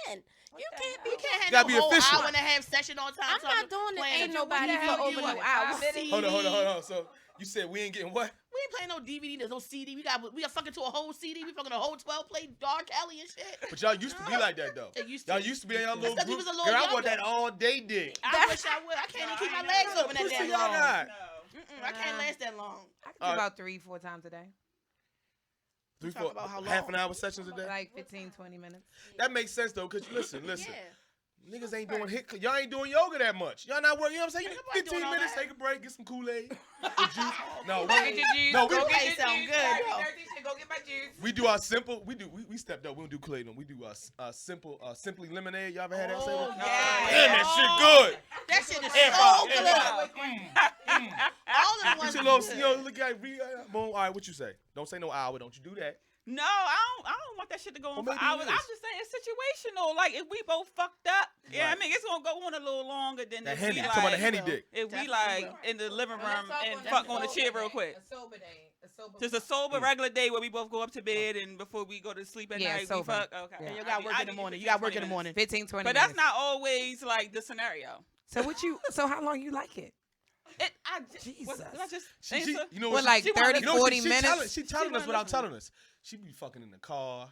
in? What You the can't hell? be. You can't have Gotta no be whole efficient. hour and a half session on time. I'm not doing it. playing Ain't a- nobody What the for hell over you no want? hour. Hold on. So you said we ain't getting what? We ain't playing no DVD. There's no CD. We got fucking to a whole CD. We fucking a whole 12 play Dark Alley and shit. But y'all used to be like that though. It used Y'all to. used to be in y'all little That's 'cause we group. was a little Girl, I want younger. that all day dick. I wish I would. I can't even keep my legs open that Pussy damn y'all long. got. I can't last that long. I can do Alright. about 3-4 times a day. 3, talk 4, about how half long. an hour sessions a day. Like 15, 20 minutes. That makes sense though, cause listen. Yeah. Niggas ain't doing y'all ain't doing yoga that much. Y'all not working. You know what I'm saying? Nobody 15 doing all minutes, that. take a break, get some Kool-Aid. With juice. No, Go get your juice. No, Go we- get Kool-Aid your sound juice. good, Right, though. dirty shit. Go go get my juice. We do our simple. We stepped up. We don't do Clayton. We do simple, simply lemonade. Y'all ever had that? Oh, Damn, yeah. that shit good. That shit is Everybody, so good. All of the ones. Get your little, look at boom. All right, what you say? Don't say no hour. Don't you do that? No, I don't want that shit to go on for Well, maybe hours. it is. I'm just saying it's situational. Like if we both fucked up, yeah, I mean it's gonna go on a little longer than That if henny. we Talking about the like henny dick. if we Definitely like will. in the living Well, room let's and talk fuck on the chair real quick. A sober day. A sober. Just a sober regular day where we both go up to bed and before we go to sleep at Yeah, night sober. we fuck. Okay. Yeah. And you got work in the morning. You got work in the morning. 15, 20 But minutes. that's not always like the scenario. So how long you like it? What, did I just She, answer? you know What, what? like she wanna 30, listen. 40 she minutes? She telling She us wanna without listen. telling us. She be fucking in the car.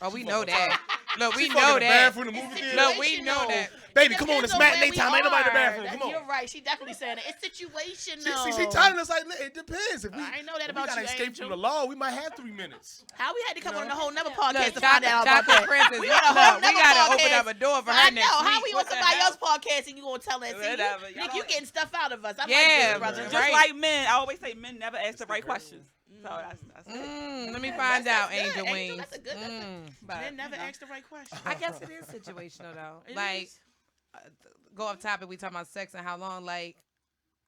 Oh, we She know fucking that. Look, we She fucking know in the that. bathroom, the movie theater. Look, we know that. Baby, come on, it's matinee time. Ain't nobody in the bathroom. Come on. You're right. She definitely saying it. It's situational. She telling us like it depends. If we, I ain't know that if about we gotta you, escape Angel. from the law, we might have 3 minutes. How we had to come You on know? a whole nother podcast Look, to find out about Chocolate that. Princess. We Look, got a whole we nother gotta open podcast. up a door for I her know. next How week. we on What the somebody hell? else's podcast and you gonna tell us? See, Whatever. Nick, you getting stuff out of us. I Yeah, like this, brother. man. Just Right. like men, I always say men never ask the right questions. So that's it. Let me find out, That's good, Angel Wings. That's a good. But, Men never you know. ask the right question. I guess it is situational though. It Like, is. go off topic. We talking about sex and how long. Like,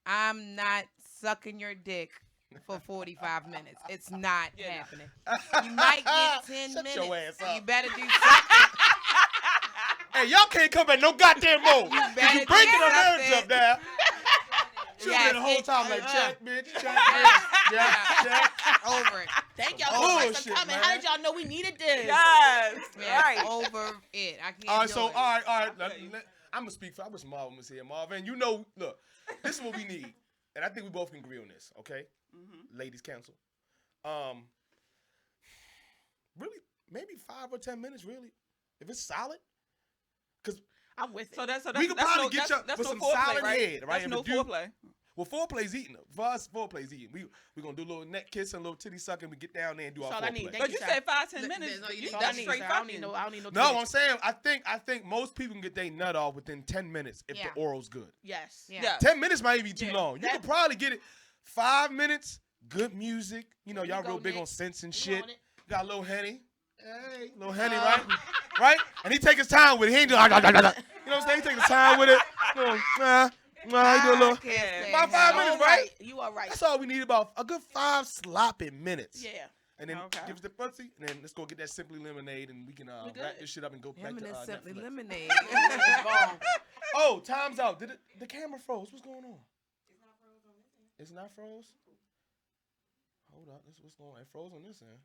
I'm not sucking your dick for 45 minutes. It's not happening. You might get 10 Shut minutes. your ass So up. you better do something. Hey, y'all can't come back no goddamn more. You better breaking do her marriage something. up there. She Yes, been the whole it- time like, uh, check, bitch, check, bitch. Yeah, check. Over it. Thank y'all Oh, so much for shit, coming. man. How did y'all know we needed this? Yes. Yeah, Right. over it. I can't All right, do so, it. all right. I'm going to speak for, I wish Marvin was here. Marvin, you know, look, this is what we need. And I think we both can agree on this, okay? Ladies council. Really, maybe 5 or 10 minutes, really. If it's solid. Because I'm with it. So that's we could probably no, get that's, you that's with no some foreplay, solid right? head, right? That's If no a dude- foreplay. Well, foreplay's eating. For us, foreplay's eating. We're going to do a little neck kiss and a little titty sucking. We get down there and do That's our all I need. foreplay. Thank But you sir. said 5-10 Look, minutes. there's no- you That's all I That's need, straight sir. I don't fucking. need no. I don't need no. No, titties. I'm saying I think most people can get their nut off within 10 minutes if Yeah. the oral's good. Yes. Yeah. 10 minutes might even be too Yeah. long. You That- could probably get it 5 minutes, good music. You know, y'all go, real big Nick. on sense and You shit. on it? Got a little Henny. Hey, little Henny, right? Right? And he take his time with it. He ain't do, you know what I'm saying? He take his time with it. He do a little. Can't About say 5 no. minutes, right? You are right. That's all we need, about a good 5 sloppy minutes. Yeah. And then Okay. give us the pussy, and then let's go get that Simply Lemonade, and we can wrap good. this shit up and go back Him to and his Simply Netflix. Lemonade. It's gone. Oh, time's out. Did the camera froze? What's going on? It's not froze. Hold up. This what's going on. It froze on this end.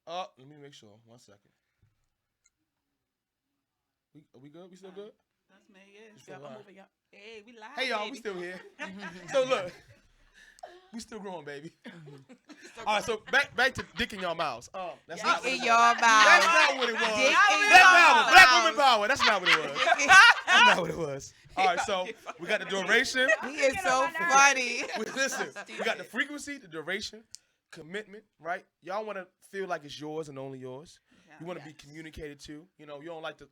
Let me make sure. 1 second. Are we good? We still good? That's me, yeah. We still I'm live? moving, y'all. Hey, we live. Hey y'all, we baby. still here. So look, we still growing, baby. All right, so back to dick in your mouths. That's not what In it your was. mouth. That's not what it was. Dick in Black your power, mouth. black woman power. That's not what it was. That's not what it was. All right, so we got the duration. He is so funny. Listen, we got the frequency, the duration, commitment, right? Y'all want to feel like it's yours and only yours. You want to be communicated to. You know, you don't like to.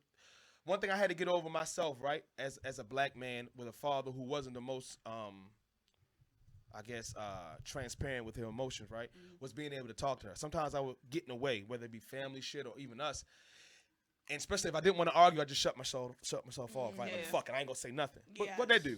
One thing I had to get over myself, right, as a black man with a father who wasn't the most, I guess, transparent with her emotions, right, was being able to talk to her. Sometimes I would get in the way, whether it be family shit or even us. And especially if I didn't want to argue, I just shut myself off. Right? Like, fuck it, I ain't gonna say nothing. What that do?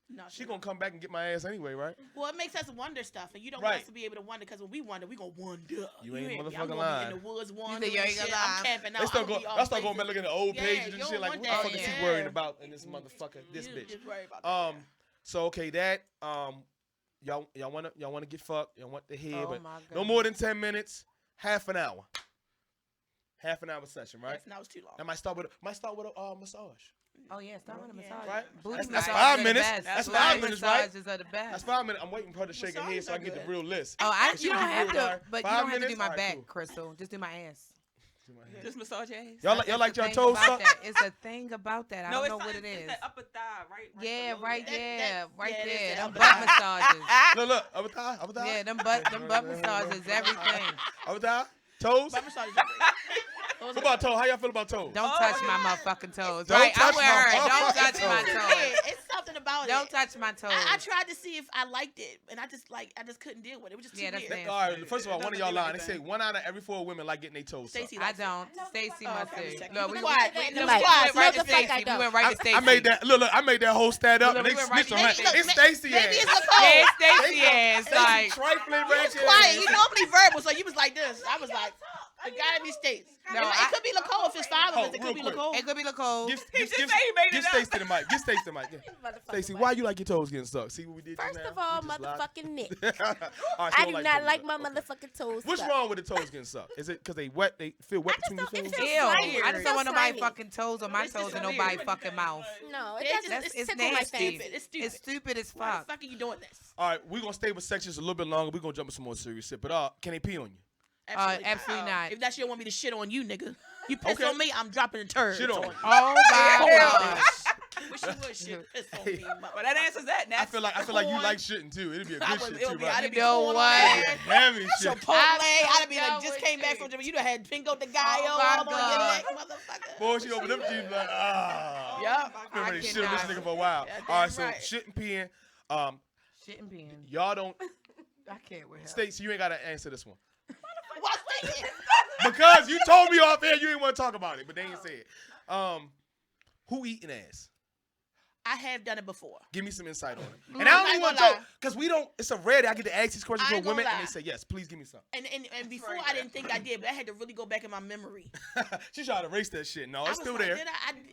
No, She gonna come back and get my ass anyway, right? Well, it makes us wonder stuff, and you don't want Right. us to be able to wonder, because when we wonder, we gonna wonder. You ain't hear me? motherfucking I'm gonna lying. be in the woods You wondering. think you ain't shit. gonna lie? I'm camping out. Let's start I'm gonna be all going back places. to the old Yeah, pages you and don't shit. Like, want what the fuck that. is he Yeah. worried about in this motherfucker, this You bitch? just worry about that. So okay, that y'all wanna get fucked. Y'all want the head, Oh but my no God. more than 10 minutes. Half an hour session, right? Yes, now it's too long. That might start with a massage. Oh yeah, start with a massage. Right? Booty That's massages 5 are the minutes. best. That's Booty 5 minutes, right? Massages are the best. That's 5 minutes. I'm waiting for her to shake her head so I can get the real list. Oh, She you don't can have do it, to, right? but you 5 don't have to do minutes? my All right, back, cool. Crystal. Just do my ass. Just massage your ass. Y'all That's like the your thing toes about sucked? that. It's a thing about that. I don't know what it It's is. that upper thigh, right? Yeah, below right that. there, right yeah, there. that's Them it. butt massages. Look, upper thigh. Yeah, them butt massages, everything. Upper thigh, toes. But massage is great. What about toes? How y'all feel about toes? Don't touch my motherfucking toes. Don't Right, touch I'm with her. my Don't motherfucking touch my toes. toes. It's something something about Don't it. touch my toes. I tried to see if I liked it, and I just couldn't deal with it. It was just too that's weird. nasty. All right, first of all, It one of doesn't y'all do lying. They say anything. 1 out of every 4 women like getting their toes sucked. Stacey I likes it. don't. No, Stacy the fuck must I do. don't. Look, Be we quiet. went Be right quiet. to No, the fuck Stacy. I We don't. went right to Stacy. I made that. Look, I made that whole stat up, and Look, they we went right snitched on to her. Stacy. It's Stacey Maybe ass. it's Nicole. Yeah, Stacy ass. Stacey Like, trifling You right was quiet. You normally verbal, so you was like this. I was like, it gotta be Stace. No, It could be Nicole if it's 5 of us. It real could be quick. Nicole. it could be Nicole. Give just said he made it give up. Stacey the mic. Give Stacey the mic. Stacey, why you like your toes getting sucked? See what we did just First now? of all, We just lied. motherfucking Nick. All right, she I don't do not toes like sucked. my Okay. motherfucking toes. What's sucked. wrong with the toes getting sucked? Is it because they wet? They feel wet I just between your don't- it toes? feels Ew. slimy. I just don't want Feels nobody slimy. fucking toes on my It's just toes and weird. nobody fucking mouth. No, it It's doesn't. just- It's it's tickle my nasty. fancy. It's stupid. It's stupid as Why the fuck. fuck are you doing this? All right, we're gonna stay with sections a little bit longer. We're gonna jump into some more serious shit. But can they pee on you? Absolutely not. If that's you don't want me to shit on you, nigga. You piss Okay. on me, I'm dropping a turd. Shit on on you. you. Oh my gosh. Wish you would shit piss on me. But that answers that. I feel like you like shitting too. It'd be a good shit too, right? I'd be You know corn on what? that. It'd be a heavy shit. Chipotle. I'd have been know like, just what came back you- from Jamaica. You'd have had Pingo de Gallo Oh my all on your God. neck, motherfucker. Boy, she opened up jeans like, ah. Yup. Been ready to shit on this cannot. nigga for a while. Yeah, All right, damn so right. shitting, peeing. Shit and peeing. Y'all don't. I can't with her. Stacey, you ain't gotta answer this one What's thinking? because you told me off air you didn't want to talk about it, but they ain't say it. Who eating ass? I have done it before. Give me some insight on it. Mm, And I don't I even ain't want to gonna talk because we don't. It's a rare that I get to ask these questions I to ain't gonna women, and lie. they say yes. Please give me some. And before I didn't think I did, but I had to really go back in my memory. She tried to erase that shit. No, I it's was still like, there. did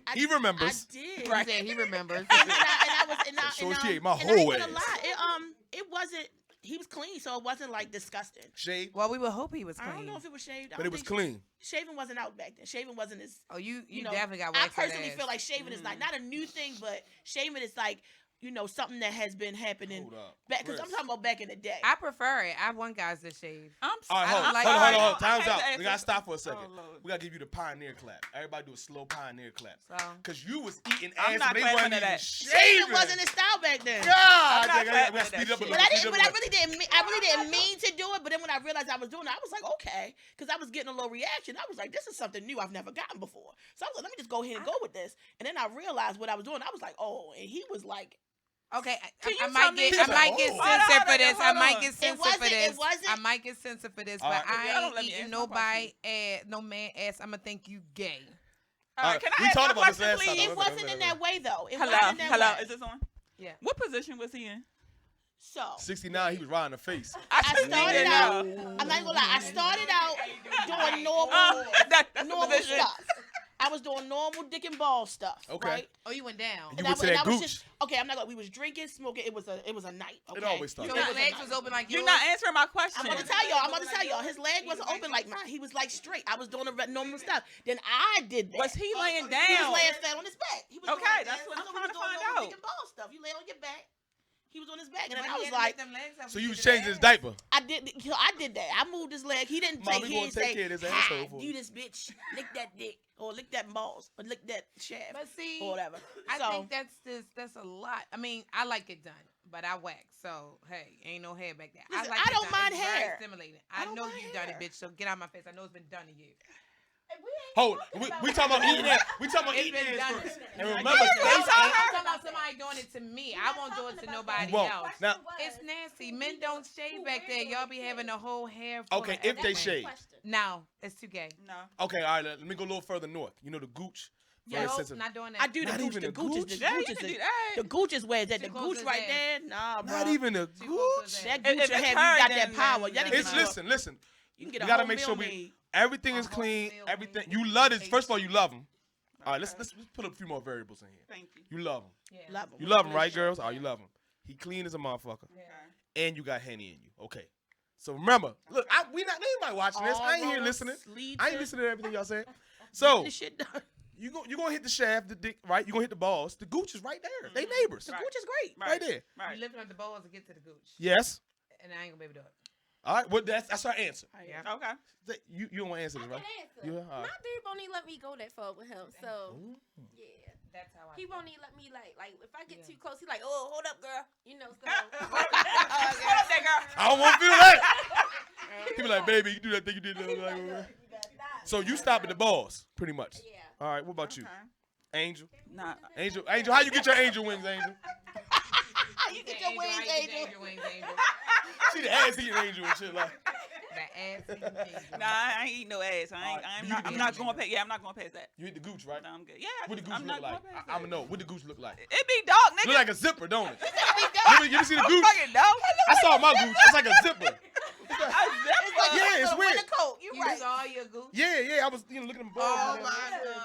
I He remembers. I did. He said he remembers. And I was and I, So and, she ate my and I whole ain't gonna ass. lie, it wasn't. He was clean, so it wasn't like disgusting. Shade, Well, we would hope he was I clean. don't know if it was shaved. I but don't it was think- clean. Shaving wasn't out back then. Shaving wasn't as Oh, you know, definitely got I wax that personally ass. feel like shaving is like not a new thing, but shaving is like something that has been happening Hold up. back. Because I'm Chris. talking about back in the day. I prefer it. I want guys that shave. I'm All right, I hold don't on, like hold on, it. hold on. I Time's had out. to ask We gotta this- stop for a second. Oh, Lord. We gotta give you the pioneer clap. Everybody do a slow pioneer clap. So Cause you was eating I'm ass not and they clapping wasn't to even that. shaving. Shaving wasn't in style back then. God, I'm not we gotta clapping speed to up a that little. But I speed didn't. up But a I little. really didn't mean to do it. But then when I realized I was doing it, I was like, okay, because I was getting a little reaction. I was like, this is something new I've never gotten before. So I was like, let me just go ahead and go with this. And then I realized what I was doing. I was like, oh, and he was like, okay, Can I you might tell me- get censored Hold for on, this. I hold might on. get It censored for wasn't- this. it wasn't- I might get censored for this, All but right. I Y'all don't ain't let me eating answer my nobody ass, no man ass. I'ma think you gay. All right, can I We ask talked my about this question, last time. please? it wasn't in that way though. It Hello, wasn't in that hello. way. Is this on? Yeah. What position was he in? So 69, he was riding the face. I shouldn't started even out. know. I'm not gonna lie. I started out doing normal, That's the normal position. stuff. I was doing normal dick and ball stuff. Okay. Right? Oh, you went down. You And went to and that was gooch. just okay. I'm not gonna. We was drinking, smoking. It was a night. Okay? It always So starts. his It was a legs night. was open like You're yours. not answering my question. I'm gonna tell y'all. His leg wasn't open like mine. He was like straight. I was doing the normal stuff. Then I did that. Was he laying He was down? laying flat on his back. He was Okay, doing that's what I'm so trying we to was doing find normal out. dick and ball stuff. You lay on your back. He was on his back, and then But I he was had to like, lift them legs up So and you get was changing his ass. diaper. I did that. I moved his leg. He didn't Mom, say we he gonna didn't take say, care of this "Hi, asshole for you you." this bitch, lick that dick or lick that balls or lick that shaft But see, or whatever." I So think that's a lot. I mean, I like it done, but I wax. So hey, ain't no hair back there. Listen, like I it don't done. mind It's very hair. stimulating. I I don't know mind you've done it, hair. bitch. So get out my face. I know it's been done to you. Hold, we talking about eating ass. We talking about It's eating been ass done. first. And No, remember, I'm Stacey. talking about somebody doing it to me. I won't do it to nobody You won't. else. Now, It's nasty. Men don't shave back there. Y'all be having a whole hair. Full okay, of if they everything. shave. No, it's too gay. No. Okay, all right. Let me go a little further north. You know the gooch. Yeah, Very nope, sensitive. not doing that. I do the Not gooch. even The the gooch is gooch? the Yeah, gooch you is can do the that. the gooch is where it's at. The Too close gooch to right his there. Nah, bro. Not even a Too close to gooch. his That ass. gooch If will it's have you hard, got then- that power. then- That then nigga It's no. listen. You can get We a gotta whole make sure meal we made. everything A is whole clean. meal Everything made. you love this. First of all, you love them. All right, let's put a few more variables in here. Thank you. You love him. Yeah. Love 'em. You love him, right, girls? Oh, you love him. He clean as a motherfucker, Okay. and you got Henny in you. Okay. So remember, look, they ain't watching this. I ain't here All listening. roads I ain't lead listening to everything y'all saying. to So this shit done. you gonna hit the shaft, the dick, right? You gonna hit the balls. The gooch is right there. They neighbors, The Right. gooch is great. right there. Right. You lifting up the balls to get to the gooch. Yes. And I ain't gonna be able to do it. All right. Well, that's our answer. Yeah. Okay. You don't want to answer I this, can right? answer. You all My right. dude won't even let me go that far with him. So yeah. That's how I He feel. won't even let me like if I get too close, he's like, oh, hold up, girl. You know, so Hold up there, girl. I don't want to feel that. He be like, baby, you do that thing you did. So you stop at the balls, pretty much. yeah. All right. What about you? Okay. Angel. Nah. Angel, how you get your angel wings, Angel? You get your wings, Angel. She the ass eating angel and shit like. The ass eating angel. Nah, I ain't eating no ass. I'm not going past. Yeah, I'm not going past that. You eat the gooch, right? No, I'm good. Yeah, What the gooch I'm look not like? going past I'm that. gonna know. What the gooch look like? It be dark, nigga. Look like a zipper, don't it? It You see the I gooch? fucking know. I saw my gooch. It's like a zipper. It's like Yeah, it's a weird. winter coat. You You right. saw your gooch? Yeah. I was looking at them balls. Oh my god.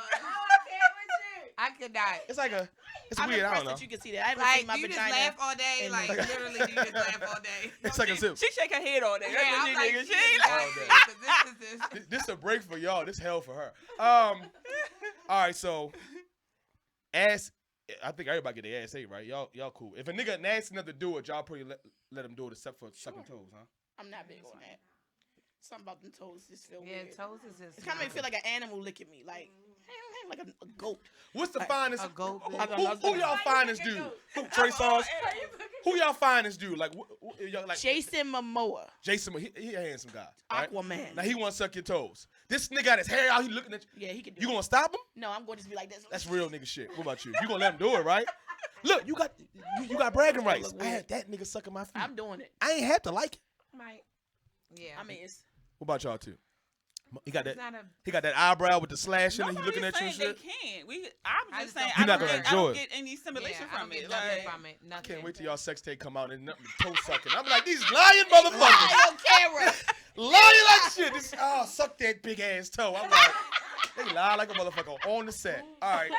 I could not. It's like a. It's I'm weird. I impressed don't know. that you can see that. I haven't Like, seen my do you just vagina. laugh all day? and Like, like- literally, do you just laugh all day? It's like a zipper. She shake her head all day. Yeah, That's I'm what like, she nigga. she She is like, not Oh, sick, 'cause this is This is a break for y'all. This hell for her. All right. So, ass. I think everybody get their ass ate, right? Y'all cool. If a nigga nasty enough to do it, y'all probably let him do it, except for sucking toes, huh? I'm not big on that. Something about them toes just feel Yeah, weird. toes is just. It kind of make me feel like an animal licking me, like a goat. What's the finest? a goat. Who y'all finest dude? Trey Songz. Who y'all finest dude? Like, y'all like Jason Momoa, Jason. He a handsome guy. Right? Aquaman. Now he want to suck your toes. This nigga got his hair out. He looking at you. Yeah, he can do You it. gonna stop him? No, I'm going to just be like this. That's real nigga shit. What about you? You gonna let him do it, right? Look, you got bragging rights. look I weird. had that nigga sucking my feet. I'm doing it. I ain't have to like it. Might. Yeah. I mean, it's What about y'all two? He got that. It's not a. He got that eyebrow with the slash in it. He Nobody's looking at you and saying shit. they can't. I'm I just just saying don't- I You're not don't gonna get, I don't enjoy get any stimulation Yeah, I from don't it. get nothing Like, from it. I Nothing. can't wait till y'all sex tape come out and nothing toe sucking. I'm like, these lying motherfuckers. lie on camera. Lying like shit. This suck that big ass toe. I'm like, they lie like a motherfucker on the set. All right,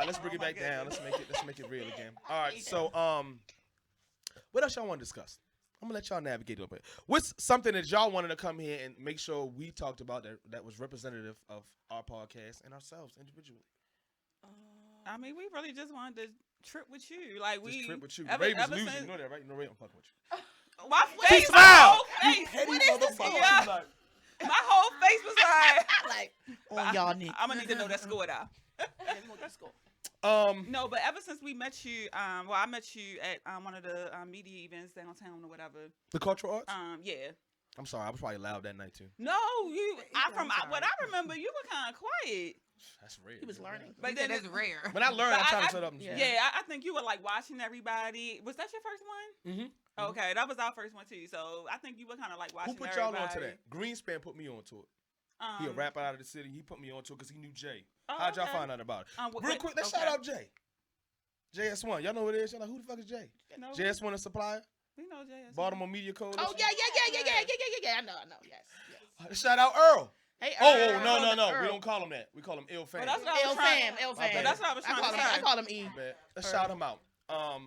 let's bring it back down. Let's make it real again. All right, so what else y'all want to discuss? I'm gonna let y'all navigate a little bit. What's something that y'all wanted to come here and make sure we talked about that was representative of our podcast and ourselves individually? I mean, we really just wanted to trip with you. Like Just trip with you. ever Ravens losing. since- You know that, right? No, Raven, I'm fucking with you. My She face, smiled. my whole You face, petty What is this motherfucker. here? She like, my whole face was like, Like on y'all niggas. I'm gonna need to know that score though. Yeah, we gonna just go. No, but ever since we met you, I met you at one of the media events downtown or whatever. the cultural arts? Yeah. I'm sorry, I was probably loud that night too. No, what I remember, you were kind of quiet. That's rare. He was learning. But But then it's rare. When I learned, I'm But trying to shut up. And yeah. shit. I think you were like watching everybody. Was that your first one? Mm-hmm. Okay, that was our first one too. So I think you were kind of like Who watching put everybody. y'all onto that? Greenspan put me onto it. He a rapper out of the city. He put me onto it because he knew Jay. Oh, How'd y'all okay. find out about it? Real wait, quick, let's okay. shout out Jay. JS1. Y'all know who it is? Y'all like, who the fuck is Jay? No, JS1 a supplier? we know JS. Baltimore Media Coalition. Oh yeah. I know. Yes. Shout out Earl. Hey, Oh, Earl. no. Earl. We don't call him that. We call him Ill Fam. Well, that's what I Ill was trying. fam, Ill My fam. bad. That's what I was trying to say. I call him E. Let's shout him out.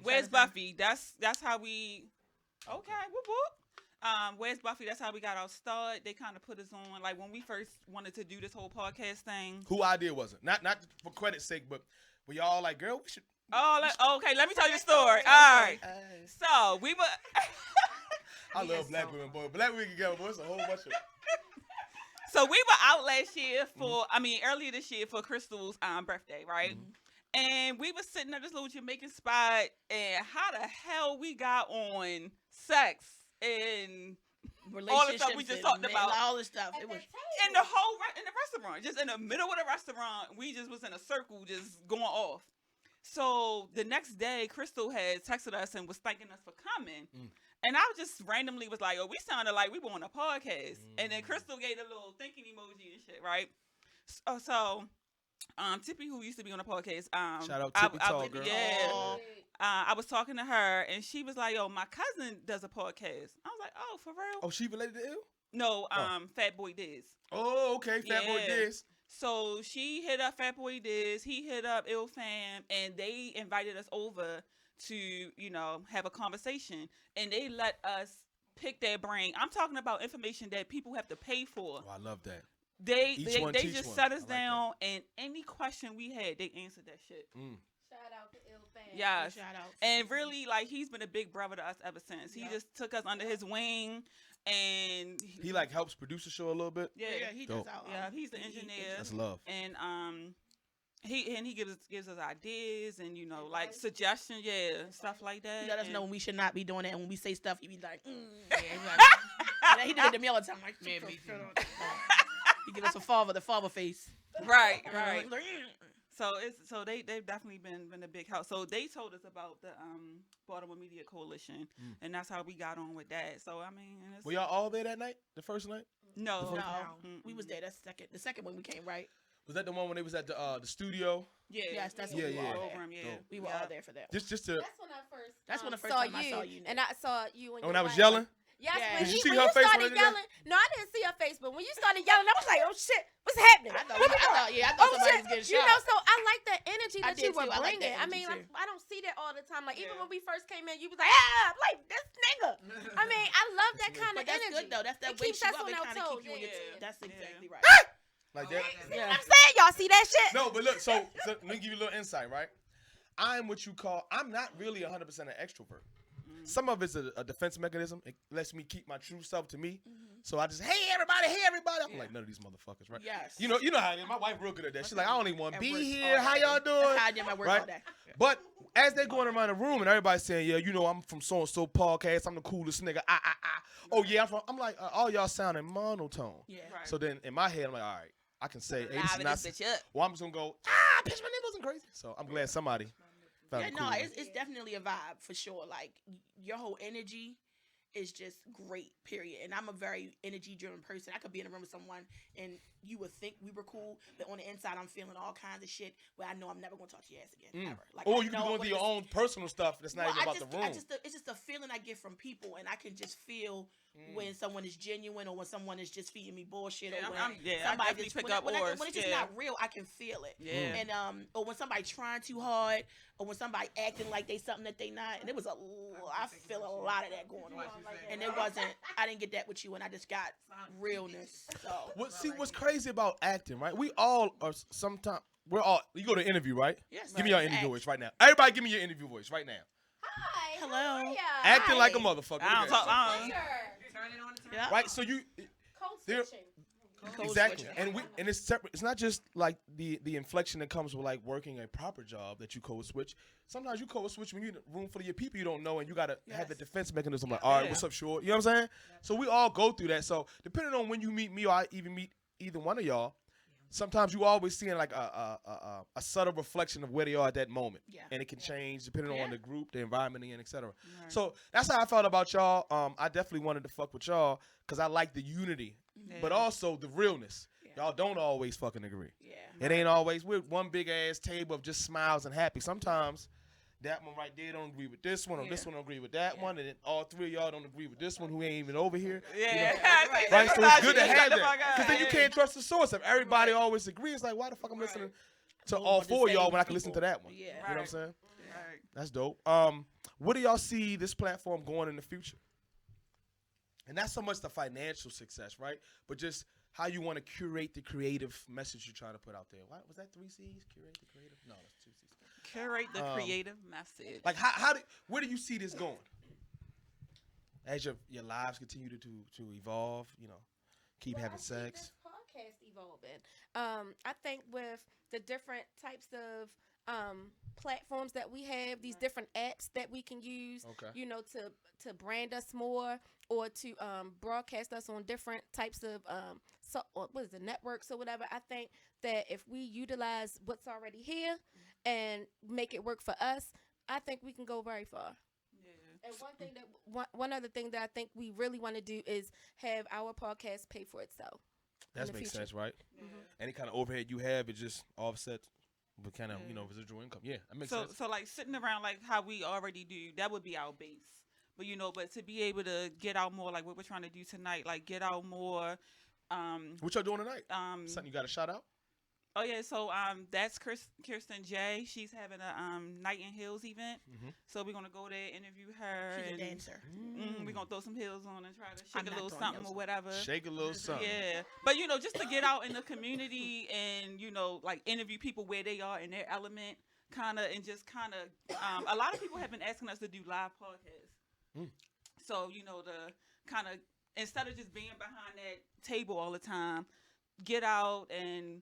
Where's Buffy? That's how we. Okay, whoop whoop. Where's Buffy? That's how we got our start. They kind of put us on, like when we first wanted to do this whole podcast thing. Who idea was it? Not for credit's sake, but we all like, girl, we should. Okay. Let me tell you a story. All right. So we were. I love black women, boy. Black women together, boy. It's a whole bunch of. So we were out last year earlier this year for Crystal's birthday, right? Mm-hmm. And we were sitting at this little Jamaican spot, and how the hell we got on sex and all the stuff we just talked about. All this stuff. It was in the restaurant, just in the middle of the restaurant, we just was in a circle, just going off. So the next day, Crystal had texted us and was thanking us for coming. And I just randomly was like, oh, we sounded like we were on a podcast. And then Crystal gave a little thinking emoji and shit, right? So Tippy, who used to be on the podcast. Shout out Tippy Tall Girl. Yeah. I was talking to her, and she was like, yo, my cousin does a podcast. I was like, oh, for real? Oh, she related to Ill? No, Fat Boy Diz. Oh, okay. Fat Boy Diz. So she hit up Fat Boy Diz, he hit up Ill Fam, and they invited us over to, have a conversation. And they let us pick their brain. I'm talking about information that people have to pay for. Oh, I love that. They teach just one. set us I like down, and any question we had, they answered that shit. Shout out to Ill Fam. Yes. shout out. And really, like, he's been a big brother to us ever since. He Yeah. just took us under his wing, and He like helps produce the show a little bit. yeah, he Dope. does out. yeah, he's the engineer. That's love. And he gives us ideas and like suggestions, stuff like that. He let us And- know when we should not be doing that. And when we say stuff, he be like, Yeah, exactly. he did it to me all the time. Like, Yeah, me too. he give us the father face. Right. Like, They've definitely been a big help. So they told us about the Baltimore Media Coalition, and that's how we got on with that. So I mean, were y'all all there that night? The first night? No, we was there. That's the second one we came, right? Was that the one when they was at the studio? Yeah. Yes, that's Yeah, what we yeah. were all Over 'em, there. yeah. We were all there for that. Just to. That's when That's when I first the first saw time you, I saw you. and I saw you and When your I was wife. yelling? Yes, Yeah. when Did you you, see when her you face started when I did yelling. No, I didn't see her face, but when you started yelling, I was like, oh shit, what's happening? I thought somebody was getting You shot. know, so I like the energy I that you did were too. I like bringing. that I mean, energy too. I don't see that all the time. Like, even Yeah. when we first came in, you was like, ah, I'm like, this nigga. I mean, I love that kind of But that's energy. good though. That's that It wakes keeps you us up. on It our kind of toes. keep you on your Yeah. That's exactly right. Like that? See what I'm saying? Y'all see that shit? No, but look, so let me give you a little insight, right? I'm what you call, I'm not really 100% an extrovert. Some of it's a defense mechanism. It lets me keep my true self to me. So I just, hey everybody. I'm like, none of these motherfuckers, right? Yes. You know how it is. My wife real good at that. She's like, I don't even want to At be work here. all How day. y'all doing? That's how I did my work Right? all day. But as they going around the room and everybody's saying, yeah, you know, I'm from so-and-so podcast. I'm the coolest nigga. Oh, yeah, I'm like, all y'all sounding monotone. Yeah. Right. So then in my head, I'm like, all right, I can say, hey, this is Liven not. this bitch up. Well, I'm just going to go, bitch, my name wasn't crazy. So I'm glad somebody found Yeah, it cool. no, it's definitely a vibe for sure. Like your whole energy is just great, period. And I'm a very energy driven person. I could be in a room with someone and you would think we were cool, but on the inside I'm feeling all kinds of shit where I know I'm never gonna talk to your ass again. Ever. Like, Or I you can know be going when through your it's- own personal stuff that's not Well, even about the room. it's just a feeling I get from people, and I can just feel when someone is genuine or when someone is just feeding me bullshit, Yeah, or when I somebody definitely just pick when, up when, ors, when it's just yeah. not real, I can feel it. Yeah. And or when somebody trying too hard, or when somebody acting like they something that they not, and it was I feel a lot of that going on, and it wasn't. I didn't get that with you, and I just got realness. So What's crazy about acting, right? We all are sometimes. You go to an interview, right? Yes. Give me your interview voice right now. Everybody, give me your interview voice right now. Hi. Hello. How are ya? Acting like a Hi. motherfucker. I don't Look talk. at I don't. Pleasure. Turn it on. Yeah. Right. So you Code There- switching. Code exactly, switching. and it's separate. It's not just like the inflection that comes with like working a proper job that you code switch. Sometimes you code switch when you're in a room full of your people you don't know, and you gotta have the Yes. defense mechanism. Like, all right, Yeah. what's up, short? You know what I'm saying? So we all go through that. So depending on when you meet me or I even meet either one of y'all, sometimes you always seeing like a subtle reflection of where they are at that moment. Yeah. And it can change depending on Yeah. the group, the environment, and et cetera. Right. So that's how I felt about y'all. I definitely wanted to fuck with y'all because I like the unity, but Yeah. also the realness. Yeah. Y'all don't always fucking agree. Yeah. It ain't always with one big ass table of just smiles and happy. Sometimes that one right there don't agree with this one, or this one don't agree with that one, and then all three of y'all don't agree with this one who ain't even over here. Yeah. Right, so it's good to Shut have the that, fuck up. because then you Yeah. can't trust the source. If everybody always agrees, like why the fuck I'm listening to all But the four of y'all same when I can listen to people. that one? Yeah. You know what I'm Right. saying? Right. That's dope. What do y'all see this platform going in the future? And not so much the financial success, right? But just how you want to curate the creative message you're trying to put out there. Why, was that 3 C's? Curate the creative? No, that's 2 C's. Curate the creative message. Like where do you see this going? As your lives continue to evolve, you know, keep having I see sex. this podcast evolving. I think with the different types of platforms that we have, these different apps that we can use, Okay. you know, to brand us more or to broadcast us on different types of networks or whatever. I think that if we utilize what's already here and make it work for us, I think we can go very far. Yeah. And one other thing that I think we really want to do is have our podcast pay for itself. That the makes future. sense, right? Mm-hmm. Any kind of overhead you have, it just offsets with kind of, residual income. Yeah, that makes sense. So like sitting around like how we already do, that would be our base. But but to be able to get out more, like what we're trying to do tonight, like get out more. What y'all doing tonight? Something you got a shout out? Oh yeah, so that's Kirsten J. She's having a Night in Heels event. So we're gonna go there, interview her. She's a and, dancer. we're gonna throw some heels on and try to I'm shake a not little throwing something heels or on. whatever. Shake a little something. Yeah, but just to get out in the community and like interview people where they are in their element, kind of, and just kind of. A lot of people have been asking us to do live podcasts. So the kind of, instead of just being behind that table all the time, get out and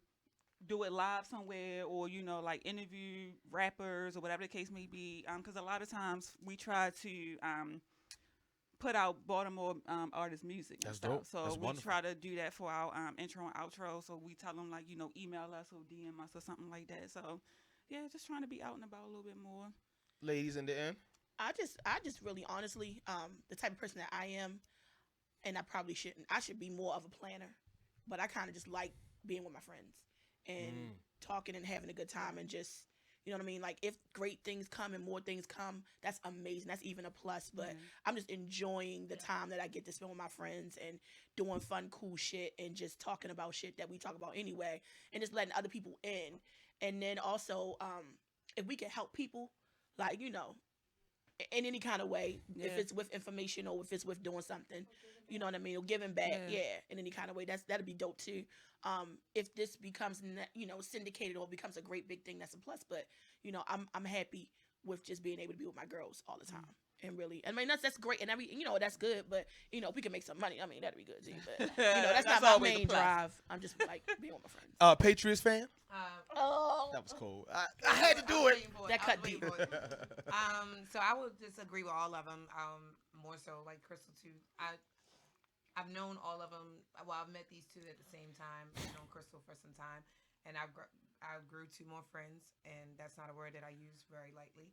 do it live somewhere, or like interview rappers or whatever the case may be. Because a lot of times we try to put out Baltimore artist music and That's stuff. dope. So That's we wonderful. try to do that for our intro and outro. So we tell them like, email us or DM us or something like that. So yeah, just trying to be out and about a little bit more. Ladies in the end. I just really honestly, the type of person that I am, and I probably shouldn't. I should be more of a planner, but I kind of just like being with my friends and talking and having a good time and just, you know what I mean? Like if great things come and more things come, that's amazing. That's even a plus. But I'm just enjoying the time that I get to spend with my friends and doing fun, cool shit and just talking about shit that we talk about anyway and just letting other people in. And then also, if we can help people, like, in any kind of way, if it's with information or if it's with doing something, you know what I mean, or giving back, in any kind of way, that'd be dope too. If this becomes syndicated or becomes a great big thing, that's a plus. But I'm happy with just being able to be with my girls all the time. And really, I mean, that's great, and that's good. But if we can make some money, I mean, that'd be good too. But that's not my main drive. I'm just like being with my friends. Patriots fan? That was cool. I had to do it. That cut deep. So I would just agree with all of them. More so like Crystal too. I've known all of them. Well, I've met these two at the same time. I've known Crystal for some time, and I grew 2 more friends, and that's not a word that I use very lightly.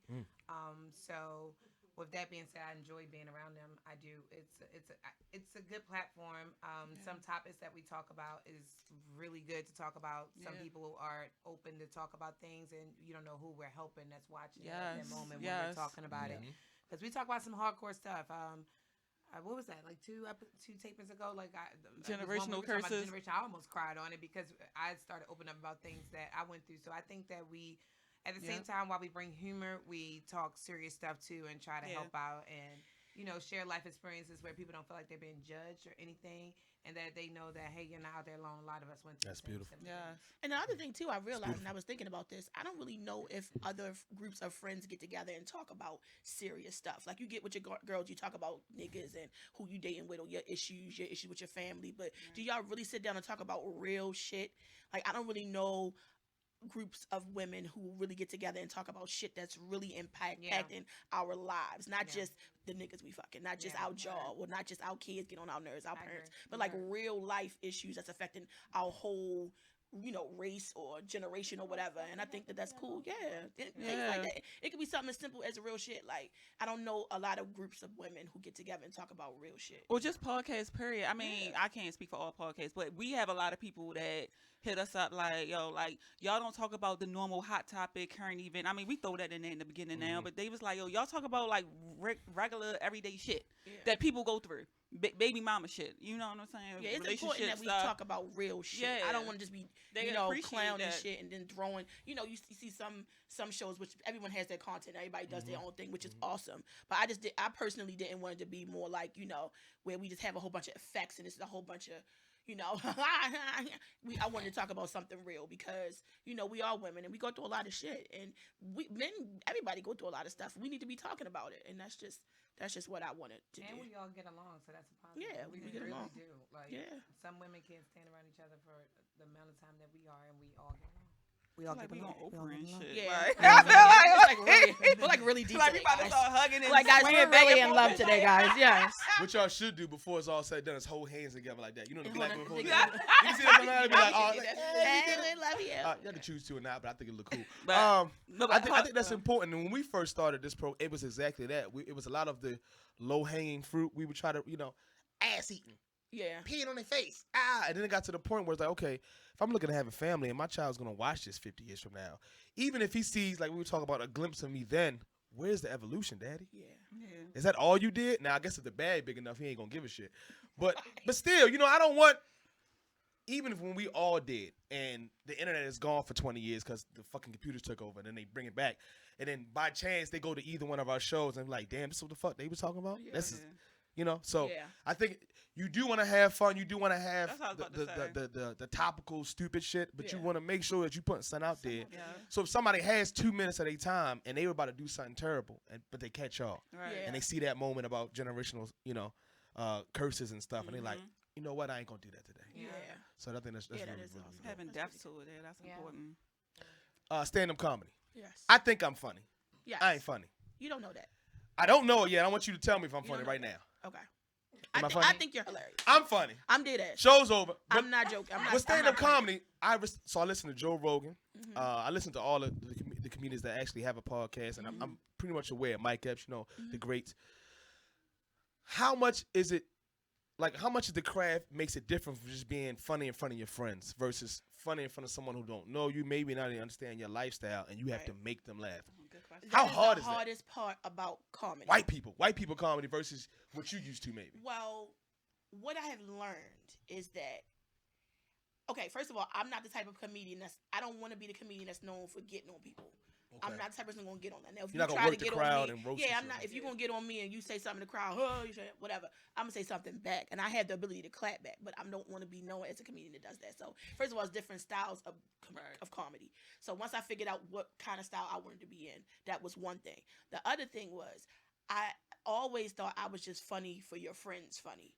So with that being said, I enjoy being around them. I do. It's a good platform. Some topics that we talk about is really good to talk about. Some people are open to talk about things, and you don't know who we're helping that's watching at that moment when we're talking about it. Because we talk about some hardcore stuff. What was that? Like two tapings ago? Like generational curses. I almost cried on it because I started opening up about things that I went through. So I think that we, at the same time, while we bring humor, we talk serious stuff too and try to help out and share life experiences where people don't feel like they're being judged or anything, and that they know that hey, you're not out there alone. A lot of us went through. That's beautiful. Yeah. And the other thing too, I realized, and I was thinking about this, I don't really know if other groups of friends get together and talk about serious stuff. Like you get with your girls, you talk about niggas and who you dating with or your issues with your family. But do y'all really sit down and talk about real shit? Like I don't really know groups of women who really get together and talk about shit that's really impacting our lives, not just the niggas we fucking, not just our job or not just our kids get on our nerves, our parents, but like real life issues that's affecting our whole race or generation or whatever. And I think that that's cool. Things like that. It could be something as simple as real shit. Like I don't know a lot of groups of women who get together and talk about real shit. Or just podcasts, period. I mean, I can't speak for all podcasts, but we have a lot of people that hit us up like, yo, like y'all don't talk about the normal hot topic, current event. I mean, we throw that in there in the beginning now, but they was like, yo, y'all talk about like regular everyday shit that people go through. Baby mama shit, you know what I'm saying? Yeah, it's important that we talk about real shit. Yeah. I don't want to just be, clowning shit and then throwing. You see some shows which everyone has their content. Everybody does their own thing, which is awesome. But I personally didn't want it to be more like where we just have a whole bunch of effects and it's a whole bunch of. I wanted to talk about something real because we are women and we go through a lot of shit, and everybody go through a lot of stuff. We need to be talking about it, and that's just what I wanted to do. And we all get along, so that's a positive. Yeah, we get along. Do. Like, some women can't stand around each other for the amount of time that we are, and we all get along. We all like get we on along. Oprah and shit. Yeah, Like, we're like really deep. like we about to start hugging and like guys, we're swaying back really and in forth. love today, guys. Yes. What y'all should do before it's all said and done is hold hands together like that. You know the black women hold Yeah. hands. You can see that somebody be like, oh, Hey, we love you. you have to choose to or not, but I think it look cool. But- I think that's important. And when we first started this program, it was exactly that. It was a lot of the low hanging fruit. We would try to, ass eating. Yeah. Peeing on their face. And then it got to the point where it's like, okay, if I'm looking to have a family and my child's going to watch this 50 years from now, even if he sees, like we were talking about, a glimpse of me then, where's the evolution, Daddy? Yeah. Is that all you did? Now, I guess if the bag big enough, he ain't going to give a shit. But still, I don't want, even if when we all did, and the internet is gone for 20 years because the fucking computers took over, and then they bring it back, and then by chance they go to either one of our shows and be like, damn, this is what the fuck they was talking about? Yeah. This is, so Yeah. I think you do want to have fun. You do want to have That's what I was about to say. the topical stupid shit, but you Yeah. want to make sure that you putting something out there. Yeah. So if somebody has 2 minutes of their time and they were about to do something terrible, but they catch y'all, Right. Yeah. and they see that moment about generational, curses and stuff, and they're like, you know what, I ain't gonna do that today. Yeah. So I think that's Yeah, really, that is really awesome. good. Having That's depth pretty to it, that's Yeah. important. Stand-up comedy. Yes. I think I'm funny. Yes. I ain't funny. You don't know that. I don't know it yet. I want you to tell me if I'm funny don't know right yet. now. Okay. Am I I funny? think you're hilarious. I'm funny. I'm dead ass. Show's over. I'm not joking. With stand-up I'm not comedy, so I listen to Joe Rogan. I listen to all of the comedians that actually have a podcast, and I'm pretty much aware of Mike Epps, the greats. How much is it, like, how much of the craft makes it different from just being funny in front of your friends versus funny in front of someone who don't know you, maybe not even understand your lifestyle, and you have to make them laugh? How hard is that? The hardest part about comedy. White people comedy versus what you used to, maybe. Well, what I have learned is that, okay, first of all, I'm not the type of comedian I don't want to be the comedian that's known for getting on people. Okay. I'm not the type of person going to get on that. Now, if you're not you gonna try work to the get crowd on me, and roast I'm yourself. not. If you're going to get on me and you say something in the crowd, whatever, I'm going to say something back. And I have the ability to clap back, but I don't want to be known as a comedian that does that. So, first of all, it's different styles of comedy. So, once I figured out what kind of style I wanted to be in, that was one thing. The other thing was, I always thought I was just funny for your friends funny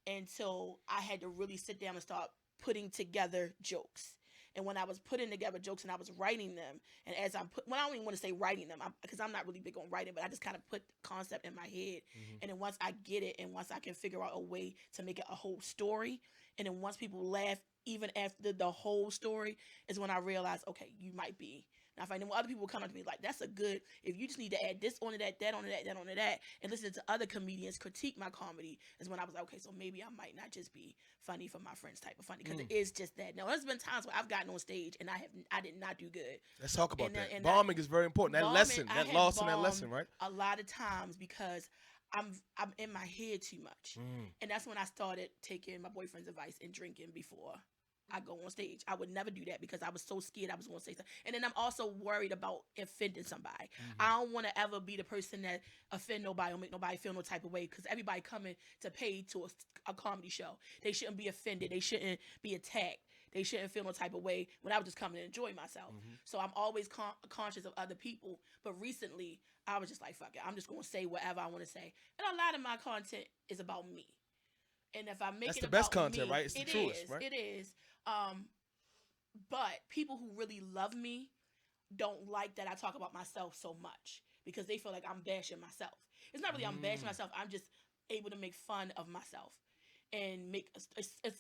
until I had to really sit down and start putting together jokes. And when I was putting together jokes and I was writing them, and as I don't even want to say writing them, because I'm not really big on writing, but I just kind of put the concept in my head. And then once I get it, and once I can figure out a way to make it a whole story, and then once people laugh even after the whole story, is when I realize, okay, you might be. Now, if I know other people come up to me like, that's a good, if you just need to add this onto that, that onto that, that onto that, and listen to other comedians critique my comedy, is when I was like, okay, so maybe I might not just be funny for my friends type of funny, because it is just that. Now, there's been times where I've gotten on stage and I did not do good. Let's talk about that. Bombing is very important. That lesson, that loss and that lesson, right? A lot of times because I'm in my head too much. And that's when I started taking my boyfriend's advice and drinking before I go on stage. I would never do that because I was so scared I was going to say something. And then I'm also worried about offending somebody. I don't want to ever be the person that offend nobody or make nobody feel no type of way, because everybody coming to pay to a comedy show. They shouldn't be offended. They shouldn't be attacked. They shouldn't feel no type of way when I was just coming to enjoy myself. So I'm always conscious of other people. But recently, I was just like, fuck it. I'm just going to say whatever I want to say. And a lot of my content is about me. And if I make That's it the about best content, me, right? It's the truest, right? It is. But people who really love me don't like that I talk about myself so much, because they feel like I'm bashing myself. It's not really I'm bashing myself. I'm just able to make fun of myself and make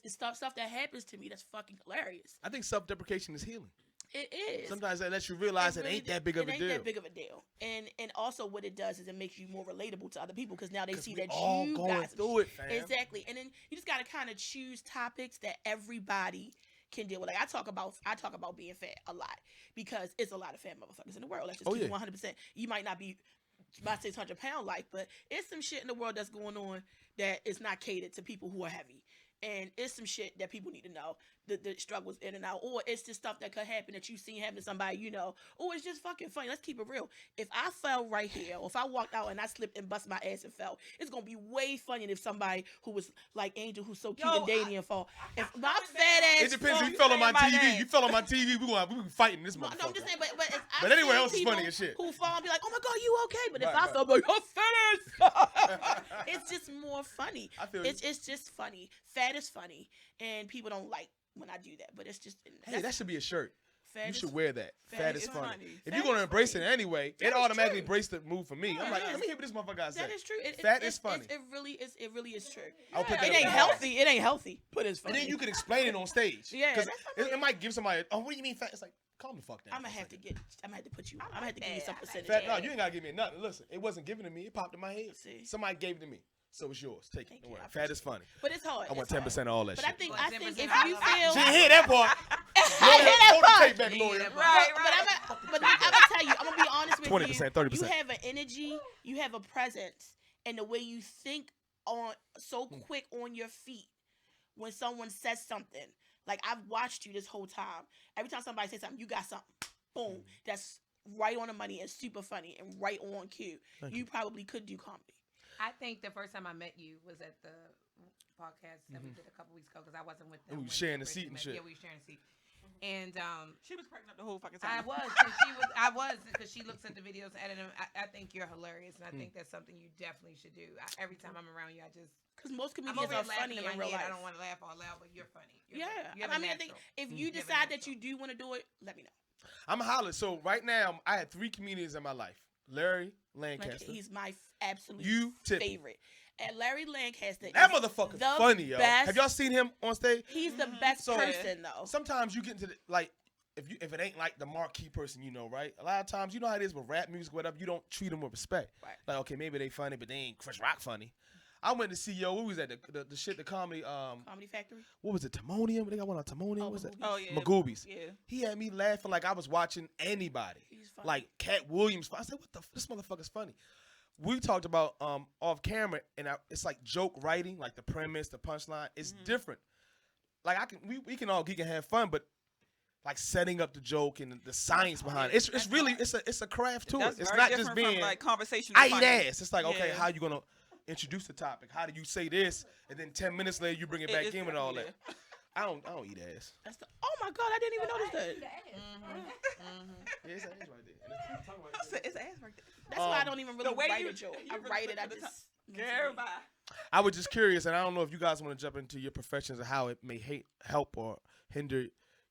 stuff that happens to me that's fucking hilarious. I think self-deprecation is healing. It is. Sometimes that lets you realize it ain't that big of a deal. It ain't that big of a deal. And also what it does is it makes you more relatable to other people, because now they see that all you going guys through it, fam. Exactly. And then you just got to kind of choose topics that everybody can deal with. Like I talk about being fat a lot, because it's a lot of fat motherfuckers in the world. Let's just keep it 100%. You might not be my 600-pound life, but it's some shit in the world that's going on that is not catered to people who are heavy. And it's some shit that people need to know, the struggles in and out. Or it's just stuff that could happen that you seen happen to somebody you know. Or it's just fucking funny. Let's keep it real. If I fell right here, or if I walked out and I slipped and bust my ass and fell, it's going to be way funnier if somebody who was like Angel, who's so cute and dainty and fall. If my fat ass It depends if you fell on my TV. You fell on my TV, we be fighting this motherfucker. No, I'm just saying, but anywhere else is funny as shit. Who fall and be like, oh my God, you okay? But if I fell, like, you're fat. It's just more funny. It's just funny. Fat is funny. And people don't like when I do that. But it's just... Hey, that should be a shirt. You should wear that. Fat is funny. If Fat you're going to embrace it anyway, it automatically true. embraced the move for me. I'm like, let me hear what this motherfucker got to say. That is true. Fat is funny. It really is true. I'll put that It ain't healthy. It ain't healthy, but it's funny. And then you can explain it on stage. Yeah. Because it might give somebody, oh, what do you mean fat? It's like, calm the fuck down. I'm going to have to put you. I'm going to have to give you some percentage. Fat, no, you ain't got to give me nothing. Listen, it wasn't given to me. It popped in my head. See? Somebody gave it to me. So it's yours. Take it. Don't worry. Fat is funny. But it's hard. I want 10% of all that but shit. But I think if you feel... She didn't hear that part. I hear that part. Take back, lawyer. Right. But I'm going to tell you, I'm going to be honest with 20%, 30%. You have an energy, you have a presence, and the way you think on so quick on your feet when someone says something. Like, I've watched you this whole time. Every time somebody says something, you got something. Boom. That's right on the money and super funny and right on cue. You probably could do comedy. I think the first time I met you was at the podcast that we did a couple weeks ago, because I wasn't with them. We were sharing the seat and shit. Yeah, we were sharing a seat. And she was cracking up the whole fucking time. I was, because she looks at the videos and edit them. I think you're hilarious, and I think that's something you definitely should do. Every time I'm around you, because most comedians are funny in real life. I don't want to laugh all loud, but you're funny. I mean, I think if you decide that you do want to do it, let me know. I'm hollering. So right now, I had 3 comedians in my life. Larry Like, Lancaster. he's my absolute You tip. favorite. And Larry Lancaster That is motherfucker's the funny, yo. best. Have y'all seen him on stage? He's the best So- person, though. Sometimes you get into the, like, if it ain't like the marquee person, you know, right? A lot of times, you know how it is with rap music, whatever. You don't treat them with respect. Right. Like, okay, maybe they funny, but they ain't Chris Rock funny. I went to see what was that? The shit, the comedy. Comedy Factory. What was it? Timonium? They got one on Timonium. Oh, What was that? Oh yeah. Magoobies. Yeah. He had me laughing like I was watching anybody. He's funny. Like Cat Williams. I said, this motherfucker's funny. We talked about off camera, and it's like joke writing, like the premise, the punchline. It's different. Like we can all geek and have fun, but like setting up the joke and the science behind it. It's really it's a craft to That's it. It's very not just different being from, like, conversation. I eat ass. It's like, okay, Yeah. how you gonna introduce the topic? How do you say this? And then 10 minutes later you bring it back in and all that. I don't eat ass. That's oh my God, I didn't even notice that. Yeah, it's ass right there. It's ass right there. That's why I don't even really the way write you- a joke. you I really write it. I put the just. Girl, bye. I was just curious, and I don't know if you guys want to jump into your professions and how it may help or hinder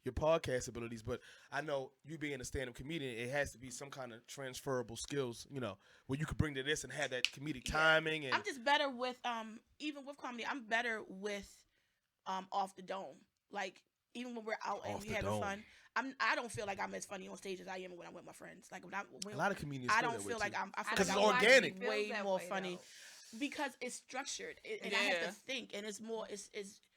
your podcast abilities, but I know you being a stand-up comedian, it has to be some kind of transferable skills, you know, where you could bring to this and have that comedic timing. And I'm just better with even with comedy. I'm better with off the dome. Like even when we're out and Off we the having dome. fun, I don't feel like I'm as funny on stage as I am when I'm with my friends. Like when a lot of comedians I feel don't that way, feel like too. I feel 'Cause like it's I'm organic. way Feels that more way, funny though. because it's structured and I have Yeah. to think and it's more it's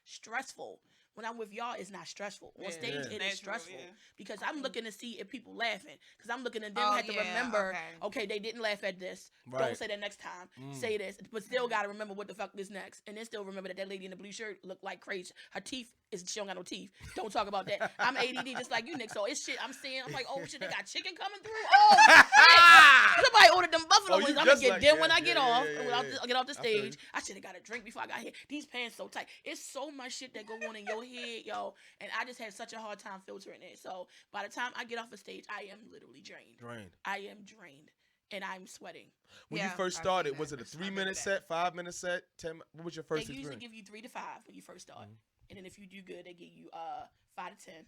stressful. When I'm with y'all, it's not stressful. On Yeah. stage, Yeah. it is Natural, stressful yeah. because I'm looking to see if people laughing. Because I'm looking at them Oh, have to yeah, remember. okay. Okay, they didn't laugh at this. Right. Don't say that next time. Say this, but still gotta remember what the fuck is next, and then still remember that lady in the blue shirt looked like crazy. Her teeth she don't got no teeth. Don't talk about that. I'm ADD just like you, Nick. So it's shit. I'm seeing. I'm like, oh shit, they got chicken coming through. Oh shit! Somebody ordered them buffalo Oh, you wings. I'm just gonna get like- them yeah, when I yeah, get yeah, off. yeah, When yeah. I get off the I feel stage, I should have got a drink before I got here. These pants so tight. It's so much shit that go on in your head, yo. And I just had such a hard time filtering it. So by the time I get off the stage, I am literally drained. Drained. I am drained, and I'm sweating. When you Yeah, first I've started, seen was that. it a I remember 3-minute that. set, 5-minute set, 10? What was your first They usually experience? give you 3 to 5 when you first start, and then if you do good, they give you 5 to 10.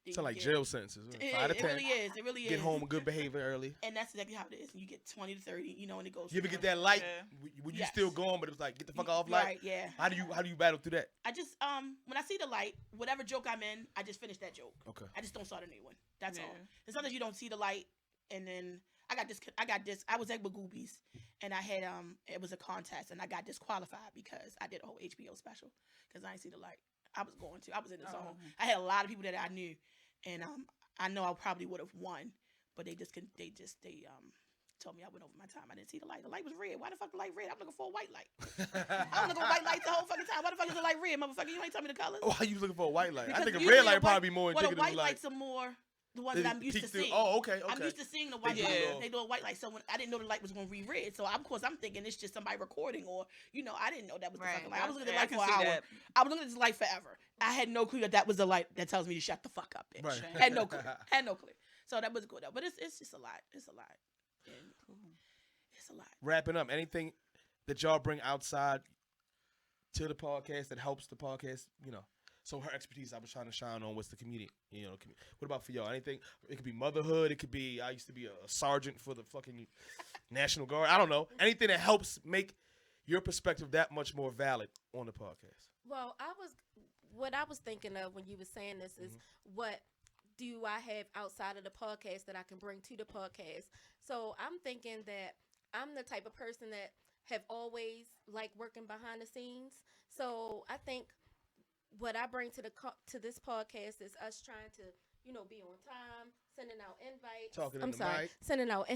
Then Sound you like get- jail sentences. 5 to It 10. really is. It really is. Get home with good behavior early. And that's exactly how it is. You get 20 to 30, you know, and it goes. You ever from get there. that light Yeah. when you Yes. still going, but it was like, get the fuck off light? Right, yeah. How do you battle through that? I just when I see the light, whatever joke I'm in, I just finish that joke. Okay. I just don't start a new one. That's Yeah. all. And sometimes you don't see the light, and then I got this. I was at Magoobies, and I had it was a contest, and I got disqualified because I did a whole HBO special because I didn't see the light. I was in the zone. I had a lot of people that I knew, and I know I probably would have won, but they told me I went over my time. I didn't see the light. The light was red. Why the fuck the light red? I'm looking for a white light. I'm looking for white lights the whole fucking time. Why the fuck is the light red, motherfucker? You ain't tell me the colors. Why you looking for a white light? I Because think a usually red light white- probably be more Well, the indicative white of like. lights are more the ones that I'm used to peek through- seeing. Oh, okay. I'm used to seeing the white They light. do. They do a white light. So when I didn't know the light was going to be red, so of course I'm thinking it's just somebody recording, or I didn't know that was the Right. fucking light. I was looking at the Yeah, I light can for an see hour. that. I was looking at this light forever. I had no clue that was the light that tells me to shut the fuck up, bitch. Right. Had no clue. Had no clue. So that was good though. But it's just a lot. It's a lot. And it's a lot. Wrapping up, anything that y'all bring outside to the podcast that helps the podcast, So her expertise I was trying to shine on was the comedian. What about for y'all? Anything? It could be motherhood. It could be I used to be a sergeant for the fucking National Guard. I don't know. Anything that helps make your perspective that much more valid on the podcast. Well, what I was thinking of when you were saying this is what do I have outside of the podcast that I can bring to the podcast? So I'm thinking that I'm the type of person that have always liked working behind the scenes. So I think what I bring to this podcast is us trying to, be on time, sending out invites. Talking in I'm the sorry, mic. sending out,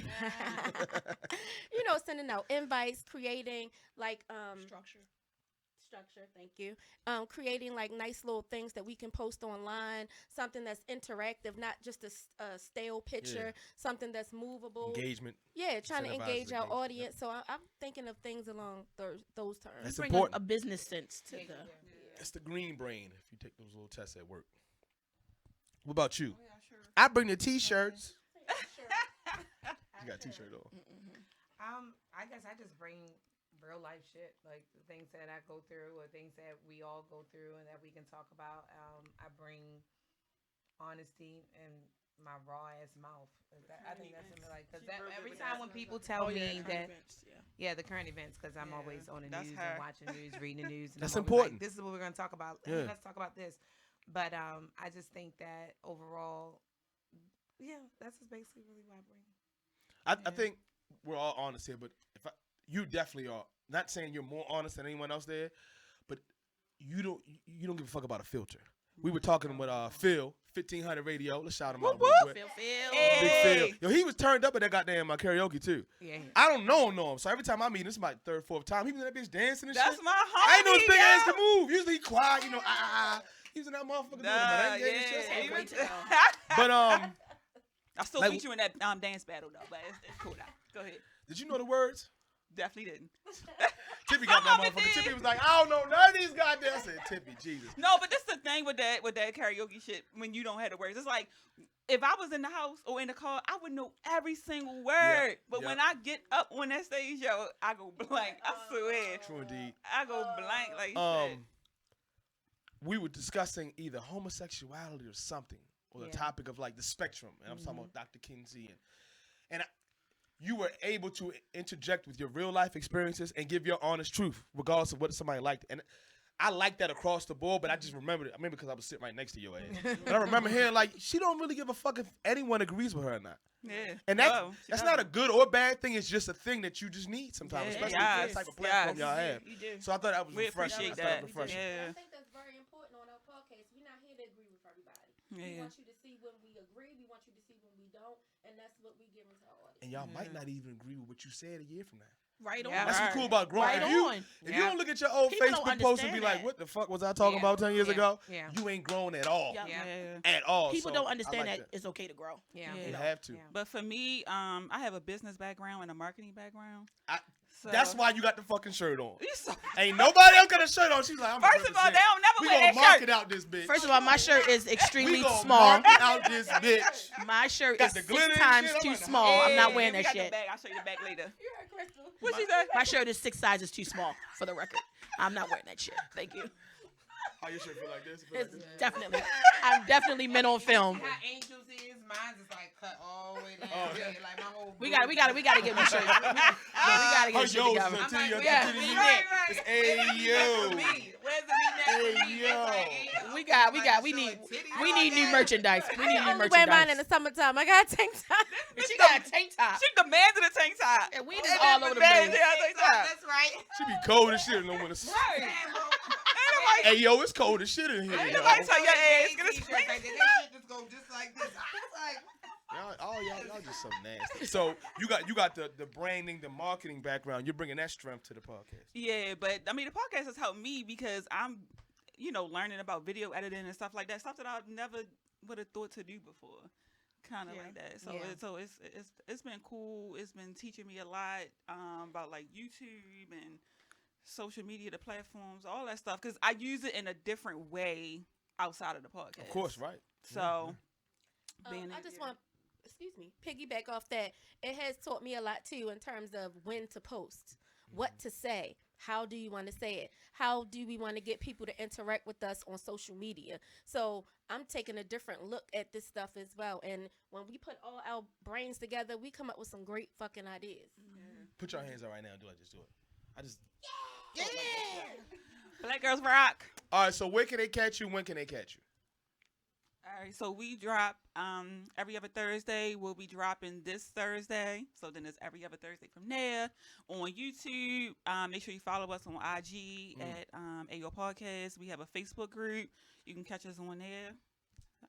sending out invites, creating like structure. Thank you. Creating like nice little things that we can post online, something that's interactive, not just a stale picture, something that's movable. Engagement. Yeah, trying to Incentivizes engage our engagement, audience. So I'm thinking of things along those terms. That's Bring important. a business sense to the. It's the green brain if you take those little tests at work. What about you? Yeah, sure. I bring the T-shirts. You got a T-shirt on. I guess I just bring real life shit, like the things that I go through or things that we all go through and that we can talk about. I bring honesty and my raw ass mouth. I think that's something like, because She broke it every with time that. when people tell me current that, events, yeah. the current events, because I'm Yeah, always on the that's news her. and watching the news, reading the news. And That's I'm always important. Like, this is what we're going to talk about. Yeah. Hey, let's talk about this. But I just think that overall, that's just basically really what I bring. I think we're all honest here, but you definitely are. Not saying you're more honest than anyone else there, but you don't give a fuck about a filter. We were talking with Phil, 1500 Radio. Let's shout him out real quick. Phil. Big Phil. Yo, he was turned up at that goddamn karaoke too. Yeah. I don't know him. So every time I meet him, this is my third, fourth time. He was in that bitch dancing and That's shit. my homie. I ain't know his big ass yo. can move. Usually he quiet, He was in that motherfucker doing the merengue and shit. Even- But I still Like- beat you in that dance battle though, but it's cool now. Go ahead. did you know the words? Definitely didn't. Tippy got that Mama motherfucker. did. Tippy was like, I don't know none of these goddamn. I said, Tippy, Jesus. No, but this the thing with that karaoke shit when you don't have the words. It's like if I was in the house or in the car, I would know every single word. But yeah. when I get up on that stage, yo, I go blank. I swear. True indeed. I go blank like shit. We were discussing either homosexuality or something, or the Yeah. topic of like the spectrum, and I'm talking about Dr. Kinsey, and you were able to interject with your real life experiences and give your honest truth, regardless of what somebody liked. And I like that across the board, but I just remembered it. I mean, because I was sitting right next to your ass. But I remember hearing like she don't really give a fuck if anyone agrees with her or not. Yeah. And that's not a good or bad thing. It's just a thing that you just need sometimes, Yeah, especially with the type of platform y'all have. You do. So I thought that was We refreshing. appreciate I thought it that. was refreshing. Yeah. I think that's very important on our podcast. We're not here to agree with everybody. We Yeah. want you to see when we agree. We want you to see when we don't, and that's what we give into our audience. And y'all might not even agree with what you said a year from now. Right on. Yeah, That's what's right. cool about growing. Right if you, on. If you don't look at your old People don't Facebook post and be understand like, that. what the fuck was I talking Yeah. about 10 years Yeah. ago? Yeah. You ain't grown at all. Yep. Yeah. Yeah. At all. People So don't I understand like that it's okay to grow. Yeah. Yeah. You have to. But for me, I have a business background and a marketing background. So That's why you got the fucking shirt on. You so- Ain't nobody else got a shirt on. She's like, I'm First of all, they don't never we wear gonna that mark shirt. it out this bitch. First of all, my shirt is we extremely gonna small. mark it out this bitch. My shirt Got is the 6 glitter and times shit. I'm too like, small. I'm not wearing we that got the shit. bag. I'll show you the back later. You heard Crystal. What she say? My shirt is 6 sizes too small, for the record. I'm not wearing that shit. Thank you. How your shirt feel like this? It feel like It's this? definitely. I'm definitely men on film. How Angels is, mine's is like cut all the way down. Oh, here, like my whole We gotta get new shirts. We gotta get Oh, this shit yo, together. so I'm like, yeah. where's the Right, V-neck? It's Where's the Ayo. V-neck for me? Where's the V-neck for me? Hey, yo. We need new merchandise. We need I new only wear mine in merchandise. the summertime. I got a tank top. She got a tank top. She demanded a tank top. And we just all over the place. That's right. She be cold as shit in the winter. Hey, yo, it's cold as shit in here. Ain't yo. nobody tell your ass. Get a That shit just go just like this. I was like, Y'all just so nasty. So you got the branding, the marketing background. You're bringing that strength to the podcast. Yeah, but I mean, the podcast has helped me because I'm, learning about video editing and stuff like that. Stuff that I've never would have thought to do before. Kind of like that. So it's been cool. It's been teaching me a lot about like YouTube and social media, the platforms, all that stuff. Because I use it in a different way outside of the podcast. Of course, right. So I just want, piggyback off that. It has taught me a lot too in terms of when to post, what to say, how do you want to say it, how do we want to get people to interact with us on social media. So I'm taking a different look at this stuff as well. And when we put all our brains together, we come up with some great fucking ideas. Put your hands out right now and do it. Just do it. Black Girls Rock. All right, so where can they catch you? When can they catch you? All right, so we drop every other Thursday. We'll be dropping this Thursday. So then it's every other Thursday from there. On YouTube, make sure you follow us on IG at AyoooPodcast. We have a Facebook group. You can catch us on there.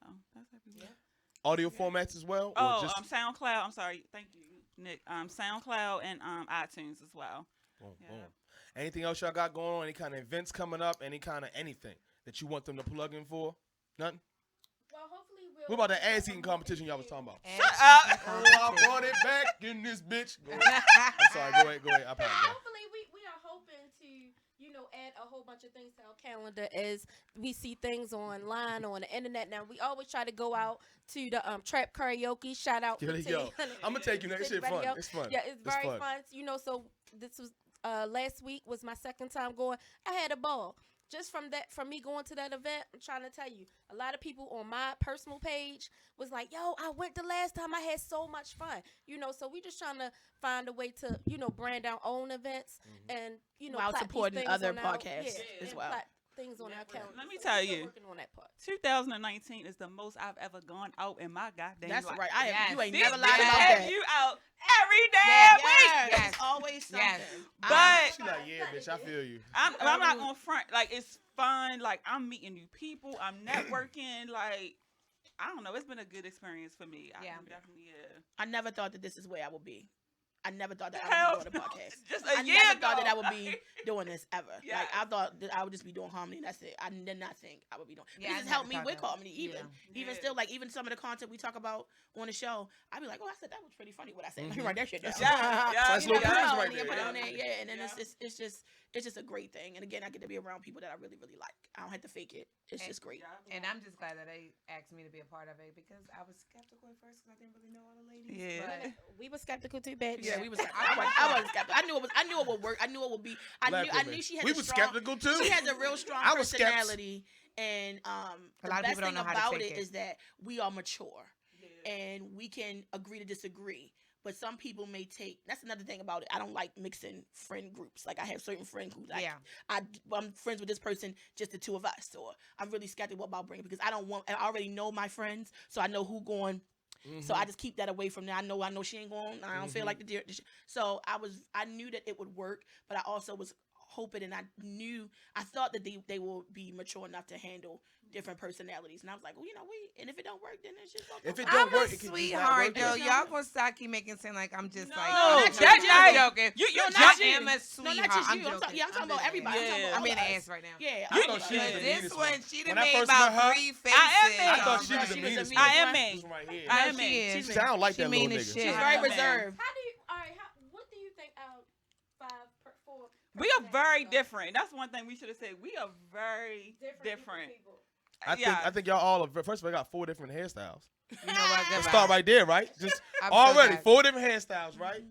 So that's everywhere. Audio formats as well? Oh, just SoundCloud. I'm sorry. Thank you, Nick. SoundCloud and iTunes as well. boom, Yeah. boom. Anything else y'all got going on? Any kind of events coming up? Any kind of anything that you want them to plug in for? Nothing? Well, hopefully What about the ass eating competition y'all was talking about? Shut up. Oh, I brought it back in this bitch. Go ahead. I'm sorry. Go ahead. I apologize. Hopefully we are hoping to, add a whole bunch of things to our calendar as we see things online on the internet. Now, we always try to go out to the trap karaoke. Shout out. Yo, I'm going to take you next. Shit fun. It's fun. Yeah, it's very fun. So this was last week was my second time going. I had a ball. just from me going to that event, I'm trying to tell you, a lot of people on my personal page was like, yo, I went the last time, I had so much fun. So we just trying to find a way to, brand our own events and, while plat supporting these other things on our- podcasts as and well. plat things on our calendar. Let me So tell we're still you. working on that part. 2019 is the most I've ever gone out in my goddamn That's life. right. You ain't This never lied bitch about have that. you out every damn week. Yes. It's always something. Yes. But She like, yeah, bitch, I feel you. I'm not gonna front. Like, it's fun. Like, I'm meeting new people. I'm networking. Like, I don't know. It's been a good experience for me. I'm definitely, I never thought that this is where I would be. I never thought that I Hell would be doing a no. podcast. Just a I year never ago. thought that I would be doing this ever. Yes. Like, I thought that I would just be doing comedy and that's it. I did not think I would be doing. Yeah, This I has never helped me thought with that. comedy. Even still, like even some of the content we talk about on the show, I'd be like, oh, I said that was pretty funny. What I said, let me write that shit down. That's You know, little put it Prince on right there, there. put it on there, yeah. And then Yeah. it's just a great thing. And again, I get to be around people that I really, really like. I don't have to fake it. It's just great. And I'm just glad that they asked me to be a part of it because I was skeptical at first because I didn't really know all the ladies. Yeah. But We were skeptical too, bad. Yeah, we was. I wasn't skeptical. I knew it would work. I knew it would be. I knew she had. We was skeptical too. She has a real strong I was personality, and the lot of best people don't thing know how to about take it it. is that we are mature, and we can agree to disagree. But some people may take. That's another thing about it. I don't like mixing friend groups. Like I have certain friends who like. I'm friends with this person, just the two of us. Or I'm really skeptical about bringing because I already know my friends, so I know who going. So I just keep that away from there. I know she ain't going. I don't feel like the so I knew that it would work, but I also was hoping and I thought that they will be mature enough to handle different personalities. And I was like, well, and if it don't work, then it's just gonna If it go. don't I'm work, a it can just not sweetheart, work. though. Y'all gonna start keep making it seem like I'm just like. No, I'm that joking. You No, just not you. I am a No, sweetheart. not just I'm you. joking. I'm talking about everybody. Yeah. I'm being all an of us. ass right now. Yeah, I thought she was Yeah. the This meanest one, she done When I made first met about her, 3 faces. I am mean. I thought she was She the was meanest the one. I am one. mean. This one right here. I No, am she mean. is. She said, I don't like She that mean little as nigga. shit. She's I very am, man. reserved. What do you think our 4? We are very different. That's one thing we should have said. We are very different. people. I think y'all all are. First of all, I got 4 different hairstyles. You know what? Let's Goodbye. start right there, right? Just I'm so already glad. 4 different hairstyles, right?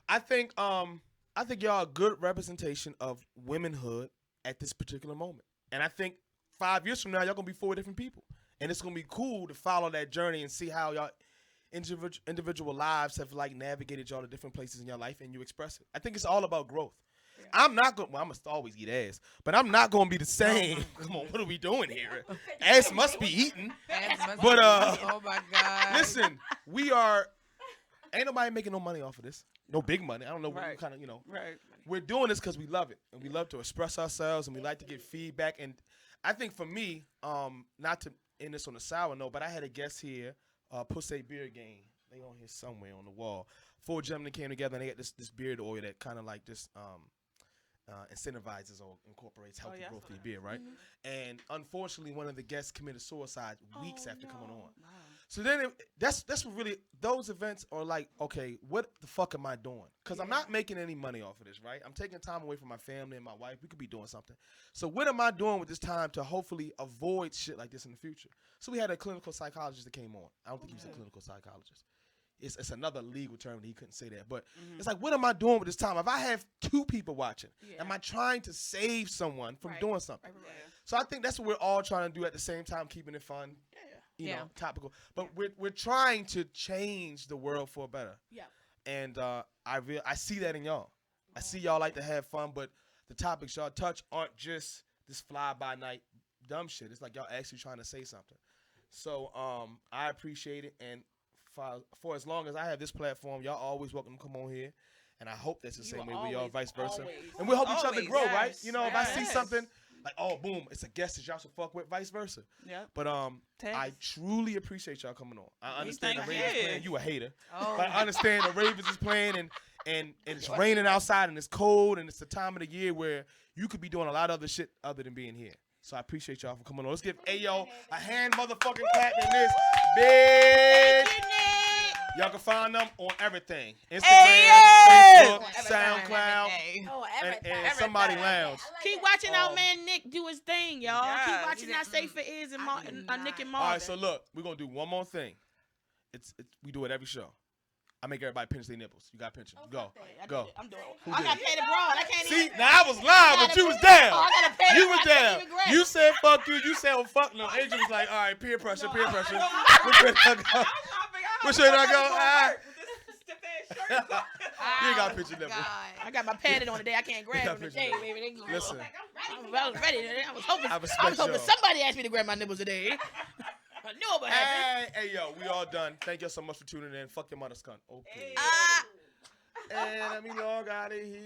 I think y'all a good representation of womanhood at this particular moment, and I think 5 years from now y'all gonna be 4 different people, and it's gonna be cool to follow that journey and see how y'all individual lives have like navigated y'all to different places in your life, and you express it. I think it's all about growth. I'm not going. Well, I'm gonna always eat ass, but I'm not gonna be the same. Come on, what are we doing here? Ass must be eaten. But Oh my God. listen, we are. Ain't nobody making no money off of this. No big money. I don't know what Right. kind of Right. We're doing this because we love it and we love to express ourselves and we like to get feedback. And I think for me, not to end this on a sour note, but I had a guest here, Pussy Beard Game. They on here somewhere on the wall. 4 gentlemen came together and they got this beard oil that kind of like just incentivizes or incorporates healthy yeah, I growth saw in your that. beard, right? And unfortunately, one of the guests committed suicide weeks after coming on. Wow. So then that's what really those events are like. Okay, what the fuck am I doing? Because I'm not making any money off of this, right? I'm taking time away from my family and my wife. We could be doing something. So what am I doing with this time to hopefully avoid shit like this in the future? So we had a clinical psychologist that came on. I don't think he was a clinical psychologist. It's another legal term that he couldn't say that. But it's like, what am I doing with this time? If I have 2 people watching, am I trying to save someone from doing something? So I think that's what we're all trying to do at the same time, keeping it fun. You know, topical, but we're trying to change the world for better. Yeah. And I see that in y'all. I see y'all like to have fun, but the topics y'all touch aren't just this fly by night dumb shit. It's like y'all actually trying to say something. So I appreciate it, and for as long as I have this platform, y'all always welcome to come on here. And I hope that's the same way we are, vice versa. And we help each other grow, right? You know, if I see something like, oh, boom, it's a guest that y'all should fuck with, vice versa. Yep. But I truly appreciate y'all coming on. I understand the thank Ravens you. playing. You a hater. Oh. But I understand the Ravens is playing and it's raining outside and it's cold and it's the time of the year where you could be doing a lot of other shit other than being here. So I appreciate y'all for coming on. Let's give Ayo a hand motherfucking clap in this bitch. Y'all can find them on everything. Instagram, Facebook, SoundCloud, and Somebody Lounge. Keep watching our man Nick do his thing, y'all. Yes. Keep watching that Safer Is and Nick and Marvin. All right, so look, we're going to do one more thing. We do it every show. I make everybody pinch their nipples. You got to pinch them. Go. I Go. did it. I'm doing it. Who I did got it? paid abroad. I can't See, even. now I was lying, but you was down. Oh, I got a paid You was abroad. I down. can't even grab You it. said fuck you. You said, oh, fuck no. Angel was like, all right, peer pressure, peer pressure. Which way did I go? Which way did I go? You ain't got to pinch your nipple. I got my padded on today. I can't grab got them picture today, of baby. They go, Listen. I was ready. I was hoping. I I respect was hoping y'all. somebody asked me to grab my nipples today. I knew it would happen. Hey, yo, we all done. Thank you so much for tuning in. Fuck your mother's cunt. Okay. Ah. And let me log out of here.